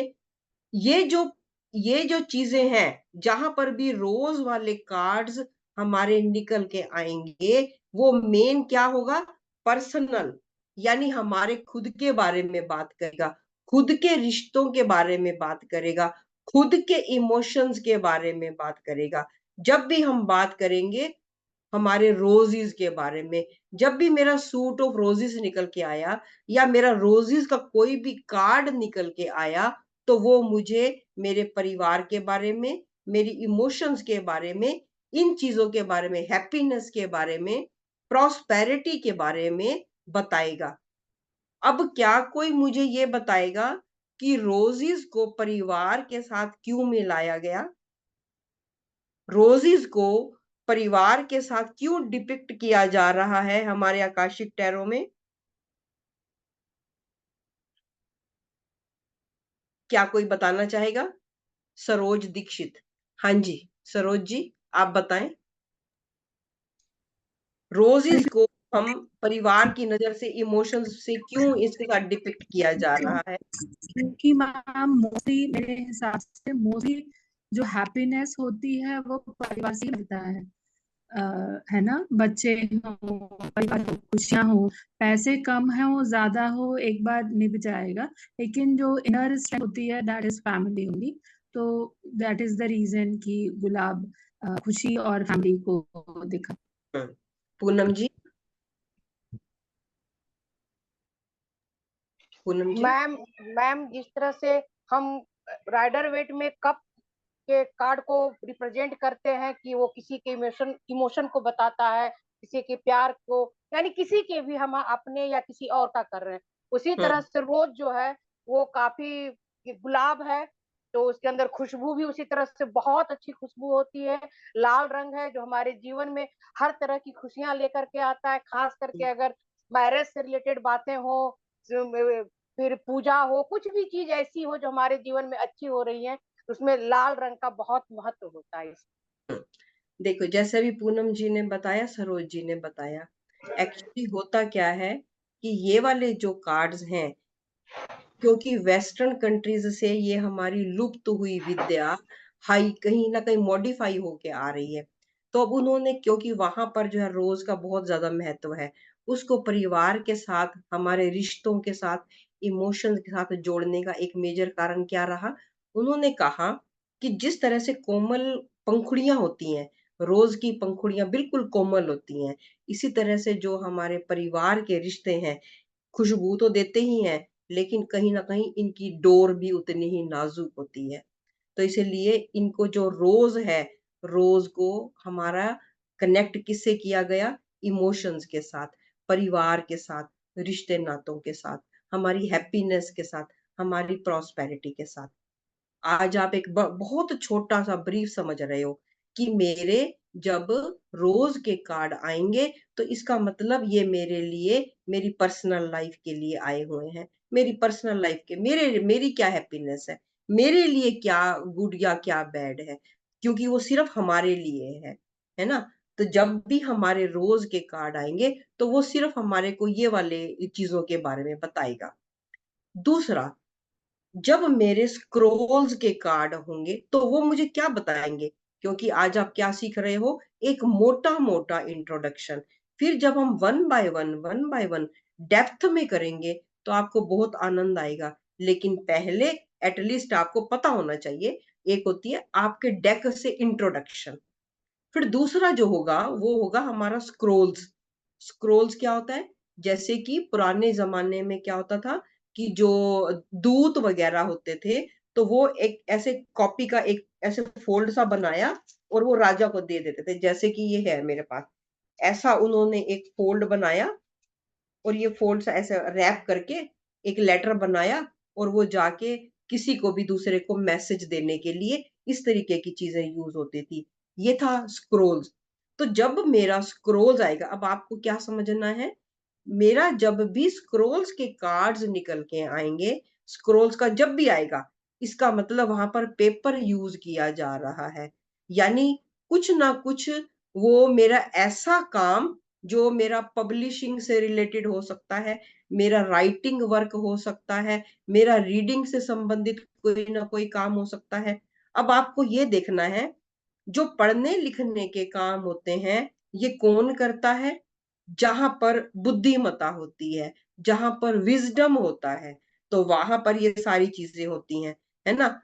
ये जो ये जो चीजें हैं, जहां पर भी रोज वाले कार्ड्स हमारे निकल के आएंगे, वो मेन क्या होगा, पर्सनल, यानी हमारे खुद के बारे में बात करेगा, खुद के रिश्तों के बारे में बात करेगा, खुद के इमोशंस के बारे में बात करेगा। जब भी हम बात करेंगे हमारे रोजेस के बारे में, जब भी मेरा सूट ऑफ रोजेस निकल के आया या मेरा रोजेस का कोई भी कार्ड निकल के आया, तो वो मुझे मेरे परिवार के बारे में, मेरी इमोशंस के बारे में, इन चीजों के बारे में, हैप्पीनेस के बारे में, प्रॉस्पेरिटी के बारे में बताएगा। अब क्या कोई मुझे ये बताएगा कि रोजेस को परिवार के साथ क्यों मिलाया गया, रोजेस को परिवार के साथ क्यों डिपिक्ट किया जा रहा है हमारे आकाशिक टैरो में? क्या कोई बताना चाहेगा? सरोज दीक्षित। हाँ जी, सरोज जी आप बताएं, रोजेस को हम परिवार की नजर से, इमोशंस से क्यों इसके साथ डिपिक्ट किया जा रहा है? क्योंकि मैम मोस्टली मेरे हिसाब से मोस्टली जो हैप्पीनेस होती है वो परिवार से ही मिलता है। है ना, बच्चे हो, परिवार हो, खुशियां हो, पैसे कम हो ज्यादा हो एक बार निभ जाएगा, लेकिन जो इनर स्ट्रेंथ होती है दैट इज फैमिली ओनली। तो दैट इज द रीजन कि गुलाब खुशी और फैमिली को दिखा। पूनम जी, पूनम जी। मैम मैम जिस तरह से हम राइडर वेट में कप के कार्ड को रिप्रेजेंट करते हैं कि वो किसी के इमोशन को बताता है, किसी के प्यार को, यानी किसी के भी हम अपने या किसी और का कर रहे हैं, उसी तरह से रोज जो है वो काफी गुलाब है, तो उसके अंदर खुशबू भी उसी तरह से बहुत अच्छी खुशबू होती है। लाल रंग है जो हमारे जीवन में हर तरह की खुशियां लेकर के आता है, खास करके अगर मैरिज से रिलेटेड बातें हो, फिर पूजा हो, कुछ भी चीज ऐसी हो जो हमारे जीवन में अच्छी हो रही है, उसमें लाल रंग का बहुत महत्व होता है। देखो जैसे भी पूनम जी ने बताया, सरोज जी ने बताया, एक्चुअली होता क्या है कि ये वाले जो कार्ड्स हैं, क्योंकि वेस्टर्न कंट्रीज से ये हमारी लुप्त हुई विद्या हाई कहीं ना कहीं मॉडिफाई होके आ रही है, तो अब उन्होंने, क्योंकि वहां पर जो है रोज का बहुत ज्यादा महत्व है, उसको परिवार के साथ, हमारे रिश्तों के साथ, इमोशंस के साथ जोड़ने का एक मेजर कारण क्या रहा, उन्होंने कहा कि जिस तरह से कोमल पंखुड़ियां होती हैं, रोज की पंखुड़ियां बिल्कुल कोमल होती हैं, इसी तरह से जो हमारे परिवार के रिश्ते हैं खुशबू तो देते ही हैं, लेकिन कहीं ना कहीं इनकी डोर भी उतनी ही नाजुक होती है। तो इसीलिए इनको जो रोज है, रोज को हमारा कनेक्ट किससे किया गया, इमोशंस के साथ, परिवार के साथ, रिश्ते नातों के साथ, हमारी हैप्पीनेस के साथ, हमारी प्रॉस्पेरिटी के साथ। आज आप एक बहुत छोटा सा ब्रीफ समझ रहे हो कि मेरे जब रोज के कार्ड आएंगे तो इसका मतलब ये मेरे लिए, मेरी पर्सनल लाइफ के लिए आए हुए हैं, मेरी पर्सनल लाइफ के, मेरी क्या हैप्पीनेस है, मेरे लिए क्या गुड या क्या बैड है, क्योंकि वो सिर्फ हमारे लिए है ना। तो जब भी हमारे रोज के कार्ड आएंगे तो वो सिर्फ हमारे को ये वाले चीजों के बारे में बताएगा। दूसरा, जब मेरे स्क्रोल्स के कार्ड होंगे तो वो मुझे क्या बताएंगे, क्योंकि आज आप क्या सीख रहे हो, एक मोटा मोटा इंट्रोडक्शन। फिर जब हम वन बाय वन डेप्थ में करेंगे तो आपको बहुत आनंद आएगा, लेकिन पहले एटलीस्ट आपको पता होना चाहिए, एक होती है आपके डेक से इंट्रोडक्शन, फिर दूसरा जो होगा वो होगा हमारा स्क्रोल्स। स्क्रोल्स क्या होता है? जैसे कि पुराने जमाने में क्या होता था कि जो दूत वगैरह होते थे, तो वो एक ऐसे कॉपी का एक ऐसे फोल्ड सा बनाया और वो राजा को दे देते थे, जैसे कि ये है मेरे पास। ऐसा उन्होंने एक फोल्ड बनाया और ये फोल्ड सा ऐसे रैप करके एक लेटर बनाया, और वो जाके किसी को भी दूसरे को मैसेज देने के लिए इस तरीके की चीजें यूज होती थी। ये था स्क्रोल्स। तो जब मेरा स्क्रोल्स आएगा, अब आपको क्या समझना है, मेरा जब भी स्क्रोल्स के कार्ड्स निकल के आएंगे, स्क्रोल्स का जब भी आएगा, इसका मतलब वहां पर पेपर यूज किया जा रहा है। यानी कुछ ना कुछ वो मेरा ऐसा काम जो मेरा पब्लिशिंग से रिलेटेड हो सकता है, मेरा राइटिंग वर्क हो सकता है, मेरा रीडिंग से संबंधित कोई ना कोई काम हो सकता है। अब आपको ये देखना है, जो पढ़ने लिखने के काम होते हैं ये कौन करता है? जहां पर बुद्धिमता होती है, जहां पर विजडम होता है, तो वहां पर ये सारी चीजें होती हैं, है ना।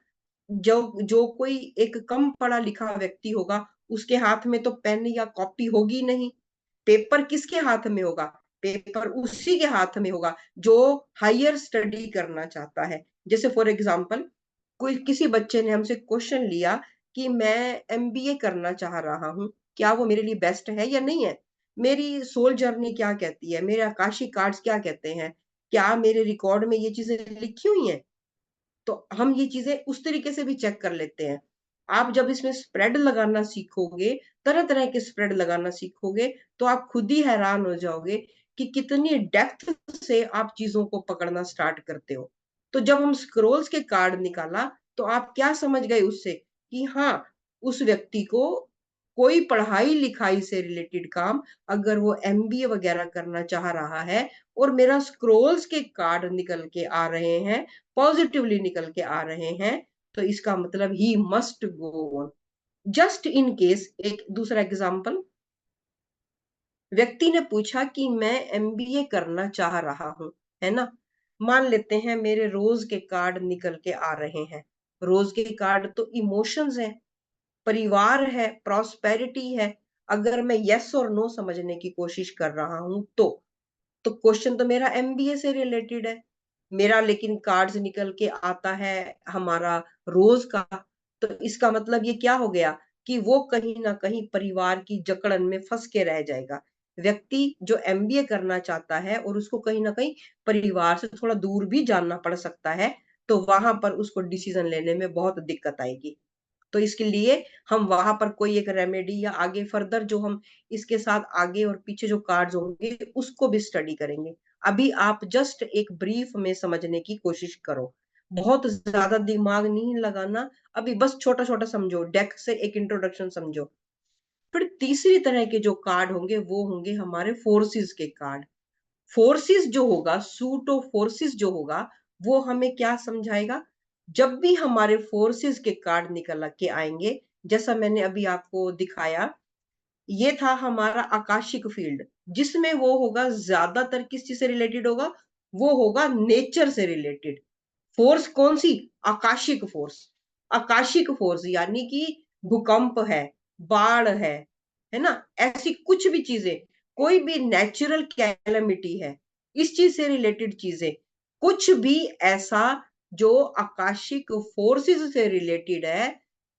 जो जो कोई एक कम पढ़ा लिखा व्यक्ति होगा, उसके हाथ में तो पेन या कॉपी होगी नहीं। पेपर किसके हाथ में होगा? पेपर उसी के हाथ में होगा जो हायर स्टडी करना चाहता है। जैसे फॉर एग्जाम्पल, कोई किसी बच्चे ने हमसे क्वेश्चन लिया कि मैं एमबीए करना चाह रहा हूँ, क्या वो मेरे लिए बेस्ट है या नहीं है? मेरी सोल जर्नी क्या कहती है, मेरे आकाशी कार्ड्स क्या कहते हैं, क्या मेरे रिकॉर्ड में ये चीजें लिखी हुई हैं? तो हम ये चीजें उस तरीके से भी चेक कर लेते हैं। आप जब इसमें स्प्रेड लगाना सीखोगे, तरह तरह के स्प्रेड लगाना सीखोगे, तो आप खुद ही हैरान हो जाओगे कि कितनी डेप्थ से आप चीजों को पकड़ना स्टार्ट करते हो। तो जब हम स्क्रोल्स के कार्ड निकाला, तो आप क्या समझ गए उससे कि हाँ, उस व्यक्ति को कोई पढ़ाई लिखाई से रिलेटेड काम, अगर वो एमबीए वगैरह करना चाह रहा है, और मेरा स्क्रोल्स के कार्ड निकल के आ रहे हैं, पॉजिटिवली निकल के आ रहे हैं, तो इसका मतलब he must go on. Just in case एक दूसरा एग्जांपल, व्यक्ति ने पूछा कि मैं एमबीए करना चाह रहा हूं, है ना। मान लेते हैं मेरे रोज के कार्ड निकल के आ रहे हैं। रोज के कार्ड तो इमोशंस है, परिवार है, प्रॉस्पेरिटी है। अगर मैं यस और नो समझने की कोशिश कर रहा हूं, तो क्वेश्चन तो मेरा एमबीए से रिलेटेड है। मेरा लेकिन कार्ड्स निकल के आता है हमारा रोज का, तो इसका मतलब ये क्या हो गया कि वो कहीं ना कहीं परिवार की जकड़न में फंस के रह जाएगा। व्यक्ति जो एमबीए करना चाहता है और उसको कहीं ना कहीं परिवार से थोड़ा दूर भी जानना पड़ सकता है, तो वहां पर उसको डिसीजन लेने में बहुत दिक्कत आएगी। तो इसके लिए हम वहां पर कोई एक रेमेडी या आगे फर्दर जो हम इसके साथ आगे और पीछे जो कार्ड्स होंगे उसको भी स्टडी करेंगे। अभी आप जस्ट एक ब्रीफ में समझने की कोशिश करो, बहुत ज्यादा दिमाग नहीं लगाना। अभी बस छोटा छोटा समझो, डेक से एक इंट्रोडक्शन समझो। फिर तीसरी तरह के जो कार्ड होंगे वो होंगे हमारे फोर्सेस के कार्ड। फोर्सेस जो होगा, सूट ऑफ फोर्सेस जो होगा, वो हमें क्या समझाएगा? जब भी हमारे फोर्सेस के कार्ड निकल के आएंगे, जैसा मैंने अभी आपको दिखाया, ये था हमारा आकाशिक फील्ड, जिसमें वो होगा ज्यादातर किस चीज से रिलेटेड होगा? वो होगा नेचर से रिलेटेड। फोर्स कौन सी? आकाशिक फोर्स। आकाशिक फोर्स यानी कि भूकंप है, बाढ़ है ना, ऐसी कुछ भी चीजें, कोई भी नेचुरल कैलेमिटी है, इस चीज से रिलेटेड चीजें, कुछ भी ऐसा जो आकाशिक फोर्सेस से रिलेटेड है,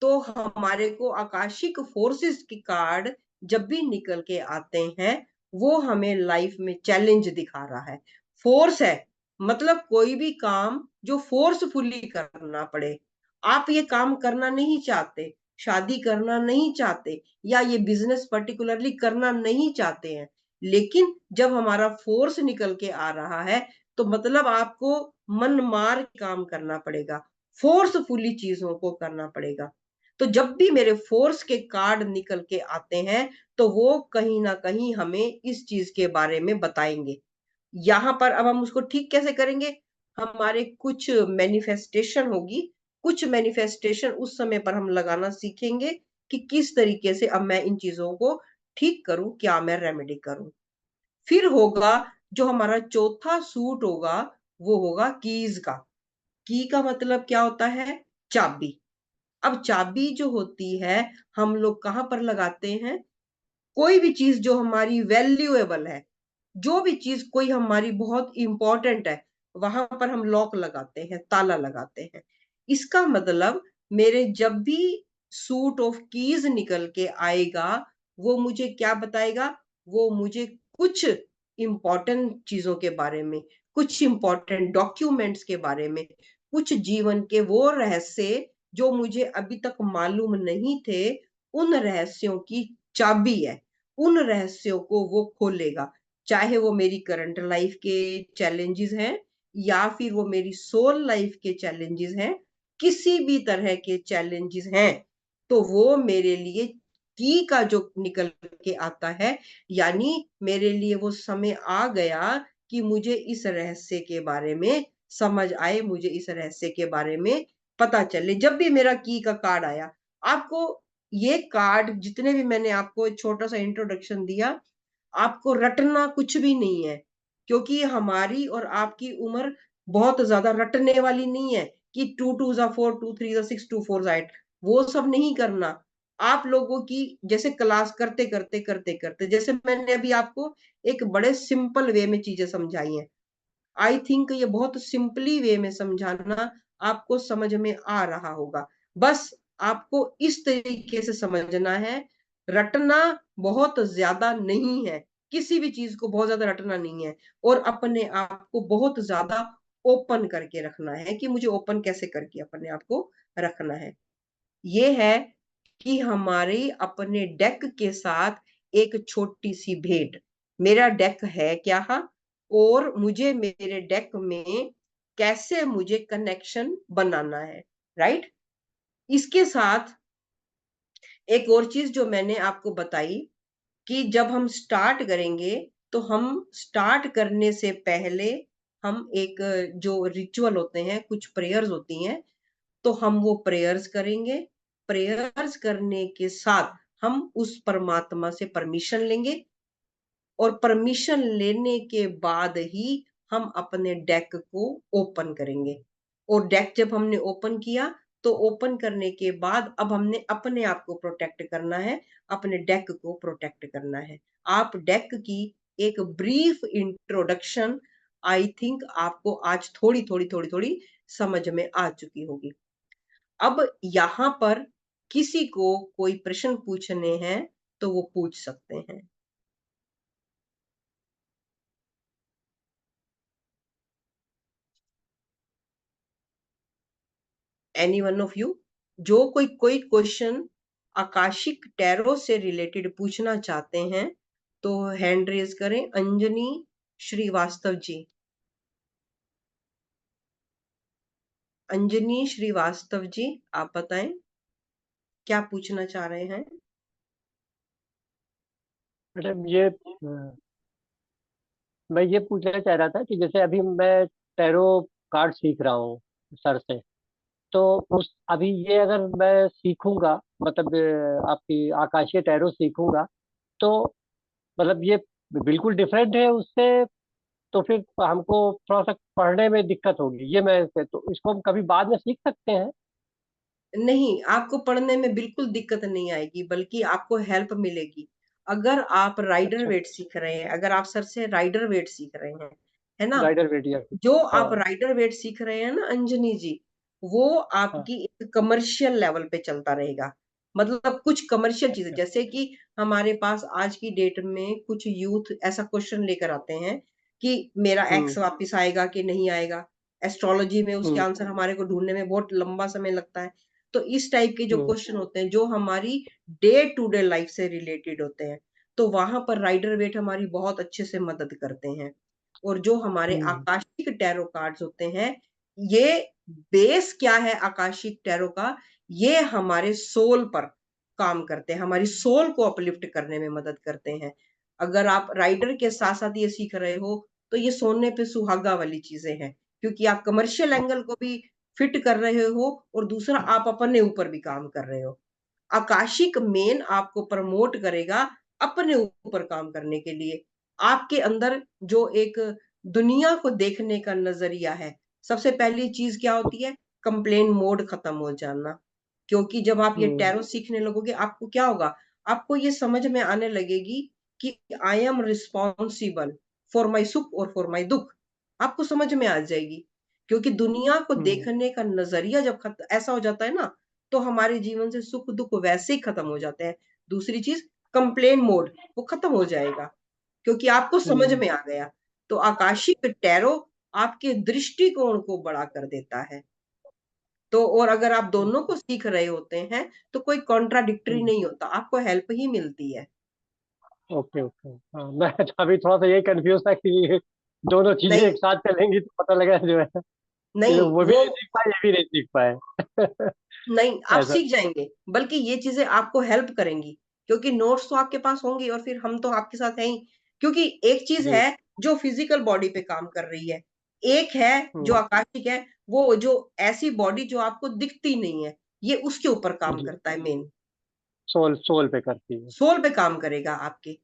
तो हमारे को आकाशिक फोर्सेस के कार्ड जब भी निकल के आते हैं, वो हमें लाइफ में चैलेंज दिखा रहा है। फोर्स है मतलब कोई भी काम जो फोर्सफुली करना पड़े। आप ये काम करना नहीं चाहते, शादी करना नहीं चाहते, या ये बिजनेस पर्टिकुलरली करना नहीं चाहते हैं, लेकिन जब हमारा फोर्स निकल के आ रहा है, तो मतलब आपको मन मार काम करना पड़ेगा, फोर्सफुली चीजों को करना पड़ेगा। तो जब भी मेरे फोर्स के कार्ड निकल के आते हैं, तो वो कहीं ना कहीं हमें इस चीज के बारे में बताएंगे। यहाँ पर अब हम उसको ठीक कैसे करेंगे? हमारे कुछ मैनिफेस्टेशन होगी, कुछ मैनिफेस्टेशन उस समय पर हम लगाना सीखेंगे कि किस तरीके से अब मैं इन चीजों को ठीक करूं, क्या मैं रेमेडी करूं। फिर होगा जो हमारा चौथा सूट होगा, वो होगा कीज का। की का मतलब क्या होता है? चाबी। अब चाबी जो होती है हम लोग कहाँ पर लगाते हैं? कोई भी चीज जो हमारी वैल्यूएबल है, जो भी चीज कोई हमारी बहुत इंपॉर्टेंट है, वहां पर हम लॉक लगाते हैं, ताला लगाते हैं। इसका मतलब मेरे जब भी सूट ऑफ कीज निकल के आएगा, वो मुझे क्या बताएगा? वो मुझे कुछ इंपॉर्टेंट चीजों के बारे में, कुछ इंपॉर्टेंट डॉक्यूमेंट्स के बारे में, कुछ जीवन के वो रहस्य जो मुझे अभी तक मालूम नहीं थे, उन रहस्यों की चाबी है। उन रहस्यों को वो खोलेगा, चाहे वो मेरी करंट लाइफ के चैलेंजेस हैं या फिर वो मेरी सोल लाइफ के चैलेंजेस हैं, किसी भी तरह के चैलेंजेस हैं, तो वो मेरे लिए की का जो निकल के आता है, यानी मेरे लिए वो समय आ गया कि मुझे इस रहस्य के बारे में समझ आए, मुझे इस रहस्य के बारे में पता चले। जब भी मेरा की का कार्ड आया, आपको ये कार्ड जितने भी मैंने आपको एक छोटा सा इंट्रोडक्शन दिया, आपको रटना कुछ भी नहीं है, क्योंकि हमारी और आपकी उम्र बहुत ज्यादा रटने वाली नहीं है कि 2 2 4 2 3 6 2 4 8, वो सब नहीं करना। आप लोगों की जैसे क्लास करते करते करते करते, जैसे मैंने अभी आपको एक बड़े सिंपल वे में चीजें समझाई हैं, आई थिंक ये बहुत सिंपली वे में समझाना आपको समझ में आ रहा होगा। बस आपको इस तरीके से समझना है, रटना बहुत ज्यादा नहीं है, किसी भी चीज को बहुत ज्यादा रटना नहीं है, और अपने आप को बहुत ज्यादा ओपन करके रखना है कि मुझे ओपन कैसे करके अपने आप को रखना है। ये है कि हमारे अपने डेक के साथ एक छोटी सी भेंट। मेरा डेक है क्या, और मुझे मेरे डेक में कैसे मुझे कनेक्शन बनाना है, राइट? इसके साथ एक और चीज जो मैंने आपको बताई कि जब हम स्टार्ट करेंगे, तो हम स्टार्ट करने से पहले हम एक जो रिचुअल होते हैं, कुछ प्रेयर्स होती हैं, तो हम वो प्रेयर्स करेंगे। प्रेयर्स करने के साथ हम उस परमात्मा से परमिशन लेंगे, और परमिशन लेने के बाद ही हम अपने डेक को ओपन करेंगे। और डेक जब हमने ओपन किया, तो ओपन करने के बाद अब हमने अपने आप को प्रोटेक्ट करना है, अपने डेक को प्रोटेक्ट करना है। आप डेक की एक ब्रीफ इंट्रोडक्शन आई थिंक आपको आज थोड़ी थोड़ी थोड़ी थोड़ी समझ में आ चुकी होगी। अब यहाँ पर किसी को कोई प्रश्न पूछने हैं तो वो पूछ सकते हैं। एनी वन ऑफ यू, जो कोई क्वेश्चन आकाशिक टैरो से रिलेटेड पूछना चाहते हैं तो हैंड रेज करें। अंजनी श्रीवास्तव जी, अंजनी श्रीवास्तव जी, आप बताएं क्या पूछना चाह रहे हैं। मैडम मैं ये पूछना चाह रहा था कि जैसे अभी मैं टैरो कार्ड सीख रहा हूँ सर से, तो उस अभी ये अगर मैं सीखूंगा, मतलब आपकी आकाशीय टैरो सीखूंगा, तो मतलब ये बिल्कुल डिफरेंट है उससे, तो फिर हमको थोड़ा सा पढ़ने में दिक्कत होगी, ये मैं तो इसको हम कभी बाद में सीख सकते हैं? नहीं, आपको पढ़ने में बिल्कुल दिक्कत नहीं आएगी, बल्कि आपको हेल्प मिलेगी। अगर आप राइडर अच्छा, वेट सीख रहे हैं, अगर आप सर से राइडर वेट सीख रहे हैं, है ना? राइडर वेटियर। जो आप हाँ राइडर वेट सीख रहे हैं ना अंजनी जी, वो हाँ। आपकी एक कमर्शियल लेवल पे चलता रहेगा। मतलब कुछ कमर्शियल चीजें, अच्छा। जैसे कि हमारे पास आज की डेट में कुछ यूथ ऐसा क्वेश्चन लेकर आते हैं कि मेरा हम्म एक्स वापस आएगा कि नहीं आएगा। एस्ट्रोलॉजी में उसके हम्म आंसर हमारे को ढूंढने में बहुत लंबा समय लगता है। तो इस टाइप के जो हम्म क्वेश्चन होते हैं, जो हमारी डे टू डे लाइफ से रिलेटेड होते हैं, तो वहां पर राइडर वेट हमारी बहुत अच्छे से मदद करते हैं। और जो हमारे हम्म आकाशिक टैरो कार्ड्स होते हैं, ये बेस क्या है आकाशिक टैरो का? ये हमारे सोल पर काम करते हैं, हमारी सोल को अपलिफ्ट करने में मदद करते हैं। अगर आप राइडर के साथ साथ ये सीख रहे हो, तो ये सोने पे सुहागा वाली चीजें हैं, क्योंकि आप कमर्शियल एंगल को भी फिट कर रहे हो, और दूसरा आप अपने ऊपर भी काम कर रहे हो। आकाशिक मेन आपको प्रमोट करेगा अपने ऊपर काम करने के लिए। आपके अंदर जो एक दुनिया को देखने का नजरिया है, सबसे पहली चीज क्या होती है? कंप्लेन मोड खत्म हो जाना, क्योंकि जब आप ये टैरो सीखने लगोगे आपको क्या होगा, आपको ये समझ में आने लगेगी कि I am responsible for my सुख और फॉर माई दुख, आपको समझ में आ जाएगी। क्योंकि दुनिया को देखने का नजरिया जब ऐसा हो जाता है ना, तो हमारे जीवन से सुख दुख वैसे ही खत्म हो जाते हैं। दूसरी चीज, कंप्लेन मोड वो खत्म हो जाएगा, क्योंकि आपको समझ में आ गया। तो आकाशिक टैरो आपके दृष्टिकोण को बड़ा कर देता है। तो और अगर आप दोनों को सीख रहे होते हैं तो कोई कॉन्ट्राडिक्टरी नहीं होता, आपको हेल्प ही मिलती है। Okay okay. हाँ, मैं अभी थोड़ा सा ये कंफ्यूज था कि ये दोनों चीजें नहीं एक साथ चलेंगी तो पता लगा जो है कि नहीं, वो भी नहीं सीख पाए, ये भी नहीं सीख पाए। नहीं, आप ऐसा। सीख जाएंगे, बल्कि ये चीजें आपको हेल्प करेंगी, क्योंकि नोट्स तो आपके पास होंगी और फिर हम तो आपके साथ हैं ही। क्योंकि एक चीज जी। है जो फिजिकल बॉडी पे काम कर रही है, एक है जो हम्म, आकाशिक है, वो जो ऐसी बॉडी जो आपको दिखती नहीं है, ये उसके ऊपर काम जी। करता है मेन। सोल सोल पे करती है। सोल पे काम करेगा, आपके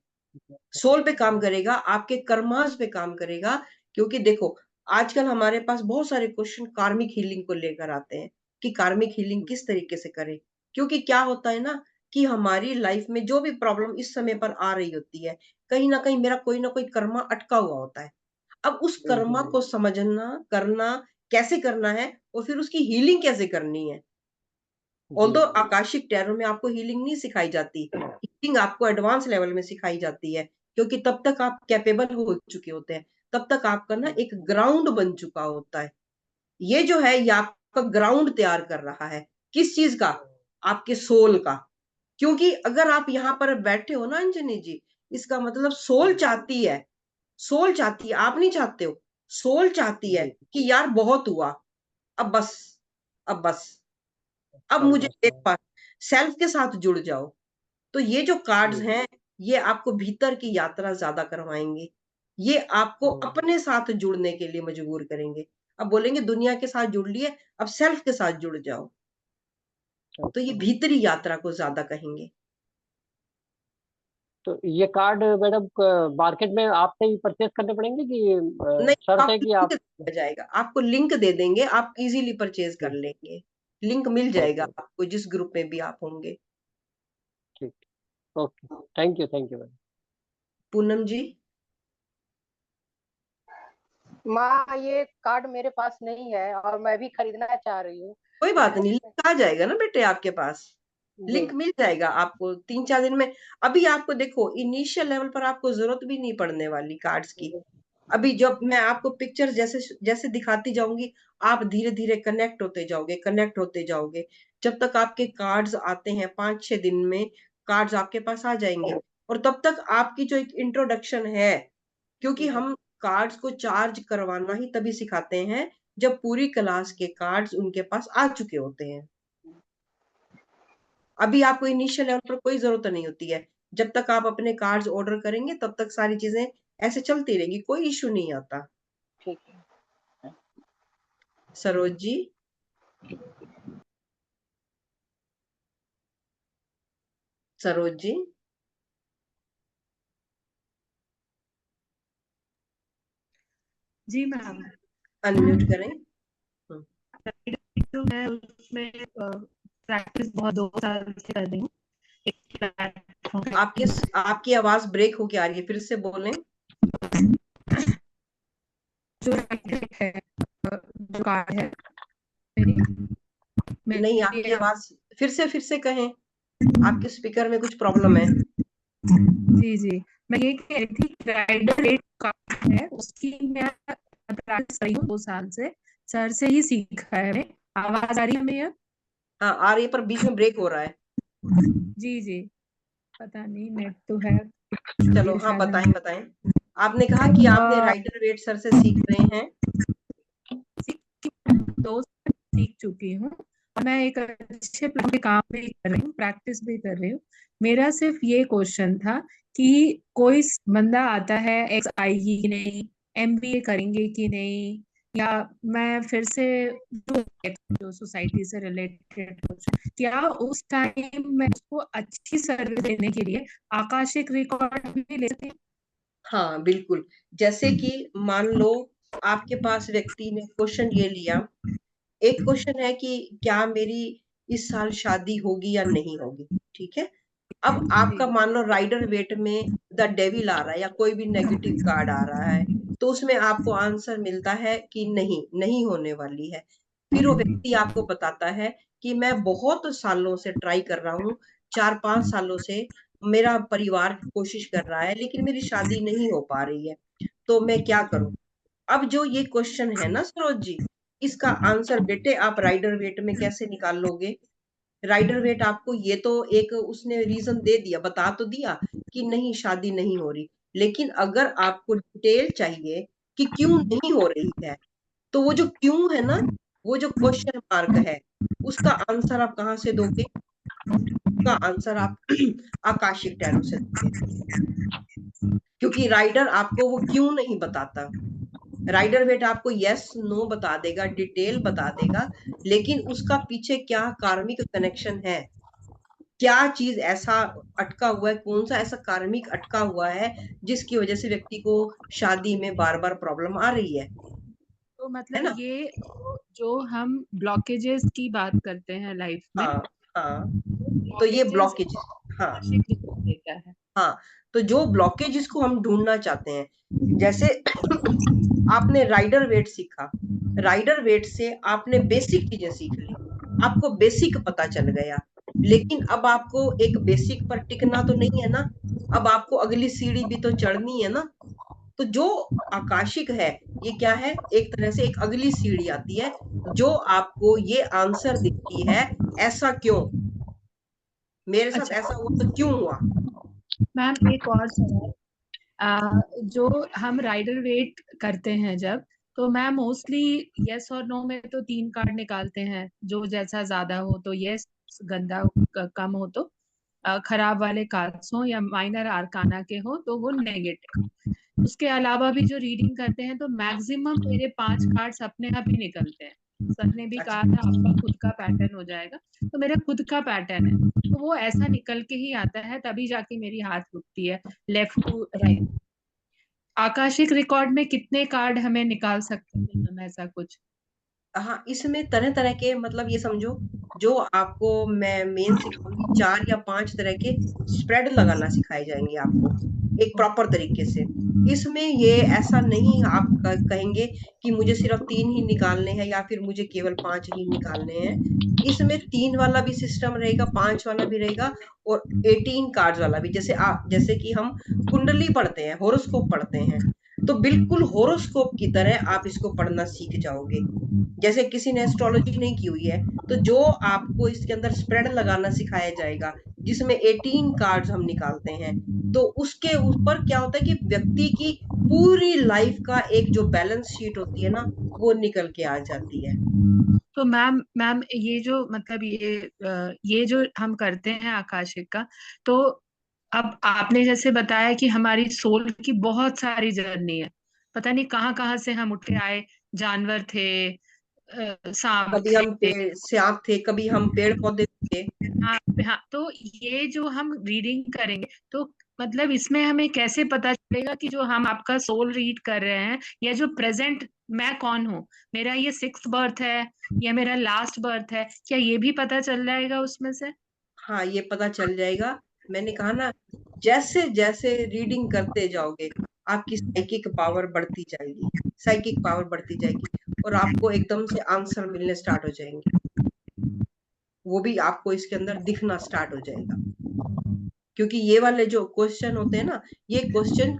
सोल पे काम करेगा, आपके कर्मास पे काम करेगा। क्योंकि देखो, आजकल हमारे पास बहुत सारे क्वेश्चन कार्मिक हीलिंग को लेकर आते हैं कि कार्मिक हीलिंग किस तरीके से करें। क्योंकि क्या होता है ना, कि हमारी लाइफ में जो भी प्रॉब्लम इस समय पर आ रही होती है, कहीं ना कहीं मेरा कोई ना कोई कर्मा अटका हुआ होता है। अब उस कर्मा को समझना, करना, कैसे करना है, और फिर उसकी हीलिंग कैसे करनी है। जी। ऑल्दो आकाशिक टैरो में आपको हीलिंग नहीं सिखाई जाती, हीलिंग आपको एडवांस लेवल में सिखाई जाती है, क्योंकि तब तक आप कैपेबल हो चुके होते हैं, तब तक आपका ना एक ग्राउंड बन चुका होता है। ये जो है, ये आपका ग्राउंड तैयार कर रहा है। किस चीज का? आपके सोल का। क्योंकि अगर आप यहाँ पर बैठे हो ना अंजनी जी, इसका मतलब सोल चाहती है, सोल चाहती है, आप नहीं चाहते हो, सोल चाहती है जी। कि यार बहुत हुआ, अब बस, अब बस, अब सब मुझे बस। एक बार सेल्फ के साथ जुड़ जाओ। तो ये जो कार्ड्स हैं, ये आपको भीतर की यात्रा ज्यादा करवाएंगे, ये आपको अपने साथ जुड़ने के लिए मजबूर करेंगे। अब बोलेंगे दुनिया के साथ जुड़ लिए, अब सेल्फ के साथ जुड़ जाओ। तो ये भीतरी यात्रा को ज्यादा कहेंगे। तो ये कार्ड मैडम मार्केट में आपसे ही परचेज करने पड़ेंगे कि नहीं, शर्त है आपको कि लिंक आप? दिया जाएगा, आपको लिंक दे देंगे, आप इजीली परचेज कर लेंगे। लिंक मिल जाएगा ओके। आपको जिस ग्रुप में भी आप होंगे। ठीक। Okay. Thank you madam. Poonam ji. माँ, ये कार्ड मेरे पास नहीं है और मैं भी खरीदना चाह रही हूँ। कोई बात नहीं, लिंक आ जाएगा ना बेटे आपके पास, जी। लिंक मिल जाएगा आपको 3-4 दिन में। अभी आपको देखो, इनिशियल लेवल पर आपको जरूरत भी नहीं पड़ने वाली कार्ड्स की। अभी जब मैं आपको पिक्चर जैसे जैसे दिखाती जाऊंगी, आप धीरे धीरे कनेक्ट होते जाओगे, कनेक्ट होते जाओगे। जब तक आपके कार्ड्स आते हैं 5-6 दिन में कार्ड्स आपके पास आ जाएंगे। और तब तक आपकी जो एक इंट्रोडक्शन है, क्योंकि हम कार्ड्स को चार्ज करवाना ही तभी सिखाते हैं जब पूरी क्लास के कार्ड्स उनके पास आ चुके होते हैं। अभी आपको इनिशियल लेवल पर कोई जरूरत नहीं होती है। जब तक आप अपने कार्ड्स ऑर्डर करेंगे तब तक सारी चीजें ऐसे चलती रहेंगी, कोई इशू नहीं आता। ठीक है। सरोज जी। सरोज जी। जी मैम। अनम्यूट करें। तो मैं उसमें प्रैक्टिस बहुत 2 साल से कर रही हूँ। एक प्लेटफॉर्म आपकी आपकी आवाज ब्रेक होके आ रही है, फिर से बोलें। जो है, जो कार्ड है मेरी नहीं, मेरी आपकी आवाज फिर से कहें, आपके स्पीकर में कुछ प्रॉब्लम है। जी जी, मैं ये कह रही थी, राइडर रेट कार्ड है, उसकी मैं प्रैक्टिस कर रही हूँ 2 साल से, सर से ही सीखा है। आवाज आ रही है मेरी? हाँ, आ रही है, पर बीच में ब्रेक हो रहा है। जी जी, पता नहीं, नेट तो है चलो, हाँ, शायद बताएं बताएं। आपने कहा कि आपने राइडर वेट सर से सीख रहे हैं। 2 साल सीख चुकी हूँ और मैं एक अच्छे प्लान पे काम भी कर रही हूँ, प्रैक्टिस भी कर रही हूँ। मेरा सिर्फ ये क्वेश्चन था कि कोई बंदा आता है, एक्स आएगी कि नहीं, एमबीए करेंगे कि नहीं, या मैं फिर से जो सोसाइटी से रिलेटेड कुछ, क्या उस टाइम मैं उसको अच्छी सर्विस देने के लिए आकाशिक रिकॉर्ड भी ले सकती हूँ? हाँ, बिल्कुल। जैसे कि मान लो आपके पास व्यक्ति ने क्वेश्चन ये लिया, एक क्वेश्चन है कि क्या मेरी इस साल शादी होगी या नहीं होगी, ठीक है। अब आपका मान लो राइडर वेट में द डेविल आ रहा है या कोई भी नेगेटिव कार्ड आ रहा है, तो उसमें आपको आंसर मिलता है कि नहीं, नहीं होने वाली है। फिर वो व्यक्ति आपको बताता है कि मैं बहुत सालों से ट्राई कर रहा हूँ, 4-5 सालों से मेरा परिवार कोशिश कर रहा है, लेकिन मेरी शादी नहीं हो पा रही है, तो मैं क्या करूं। अब जो ये क्वेश्चन है ना सरोज जी, इसका आंसर बेटे आप राइडर वेट में कैसे निकाल लोगे। राइडर वेट आपको ये तो एक उसने रीजन दे दिया, बता तो दिया कि नहीं शादी नहीं हो रही, लेकिन अगर आपको डिटेल चाहिए कि क्यों नहीं हो रही है, तो वो जो क्यों है ना, वो जो क्वेश्चन मार्क है, उसका आंसर आप कहाँ से दोगे। उसका आंसर आप आकाशिक टैरो से दोगे, क्योंकि राइडर आपको वो क्यों नहीं बताता। राइडर वेट आपको यस नो बता देगा, डिटेल बता देगा, लेकिन उसका पीछे क्या कार्मिक कनेक्शन है, क्या चीज ऐसा अटका हुआ है, कौन सा ऐसा कार्मिक अटका हुआ है जिसकी वजह से व्यक्ति को शादी में बार बार प्रॉब्लम आ रही है तो मतलब ना। ये जो हम ब्लॉकेजेस की बात करते हैं लाइफ में, हाँ हाँ, तो ये ब्लॉकेज, हाँ देता है। हाँ, तो जो ब्लॉकेज इसको हम ढूंढना चाहते हैं, जैसे आपने राइडर वेट सीखा, राइडर वेट से आपने बेसिक चीजें सीख ली, आपको बेसिक पता चल गया, लेकिन अब आपको एक बेसिक पर टिकना तो नहीं है ना, अब आपको अगली सीढ़ी भी तो चढ़नी है ना। तो जो आकाशिक है, ये क्या है, एक तरह से एक अगली सीढ़ी आती है जो आपको ये आंसर देती है ऐसा क्यों, मेरे साथ अच्छा ऐसा हुआ तो क्यों हुआ। मैम, एक और सवाल। जो हम राइडर वेट करते हैं जब, तो मैम मोस्टली यस और नो में तो 3 कार्ड निकालते हैं, जो जैसा ज्यादा हो तो यस, गंदा कम हो तो खराब वाले कार्ड्स हो, या माइनर आर्काना के हो तो वो नेगेटिव। उसके अलावा भी जो रीडिंग करते हैं तो मैक्सिमम मेरे 5 कार्ड्स अपने आप ही निकलते हैं। सर ने भी कहा था आपका खुद का पैटर्न हो जाएगा, तो मेरा खुद का पैटर्न है, तो वो ऐसा निकल के ही आता है, तभी जाके मेरी हाथ रुकती है left to right. Akashic record में कितने कार्ड हमें निकाल सकते हैं हम, ऐसा कुछ? हाँ, इसमें तरह तरह के, मतलब ये समझो, जो आपको मैं मेन सिखाऊंगी 4 या 5 तरह के स्प्रेड लगाना सिखाए जाएंगे आपको एक प्रॉपर तरीके से। इसमें ये ऐसा नहीं आप कहेंगे कि मुझे सिर्फ 3 ही निकालने हैं या फिर मुझे केवल 5 ही निकालने हैं। इसमें 3 वाला भी सिस्टम रहेगा, 5 वाला भी रहेगा, और 18 कार्ड्स वाला भी। जैसे कि हम कुंडली पढ़ते हैं, होरोस्कोप पढ़ते हैं, तो बिल्कुल होरोस्कोप की तरह आप इसको पढ़ना सीख जाओगे। जैसे किसी ने एस्ट्रोलॉजी नहीं की हुई है, तो जो आपको इसके अंदर स्प्रेड लगाना सिखाया जाएगा, जिसमें 18 कार्ड्स हम निकालते हैं, तो उसके ऊपर क्या होता है कि व्यक्ति की पूरी लाइफ का एक जो बैलेंस शीट होती है ना, वो निकल के आ जाती है। तो मैम ये जो मतलब ये जो हम करते हैं आकाशिक का, तो अब आपने जैसे बताया कि हमारी सोल की बहुत सारी जर्नी है, पता नहीं कहाँ कहाँ से हम उठ के आए, जानवर थे, सांप कभी हम थे। सांप थे, कभी हम पेड़ पौधे थे। हाँ हाँ, तो ये जो हम रीडिंग करेंगे, तो मतलब इसमें हमें कैसे पता चलेगा कि जो हम आपका सोल रीड कर रहे हैं, या जो प्रेजेंट मैं कौन हूँ, मेरा ये 6th बर्थ है या मेरा लास्ट बर्थ है, क्या ये भी पता चल जाएगा उसमें से? हाँ, ये पता चल जाएगा। मैंने कहा ना, जैसे जैसे रीडिंग करते जाओगे, आपकी साइकिक पावर बढ़ती जाएगी, साइकिक पावर बढ़ती जाएगी, और आपको एकदम से आंसर मिलने स्टार्ट हो जाएंगे, वो भी आपको इसके अंदर दिखना स्टार्ट हो जाएगा। क्योंकि ये वाले जो क्वेश्चन होते हैं ना, ये क्वेश्चन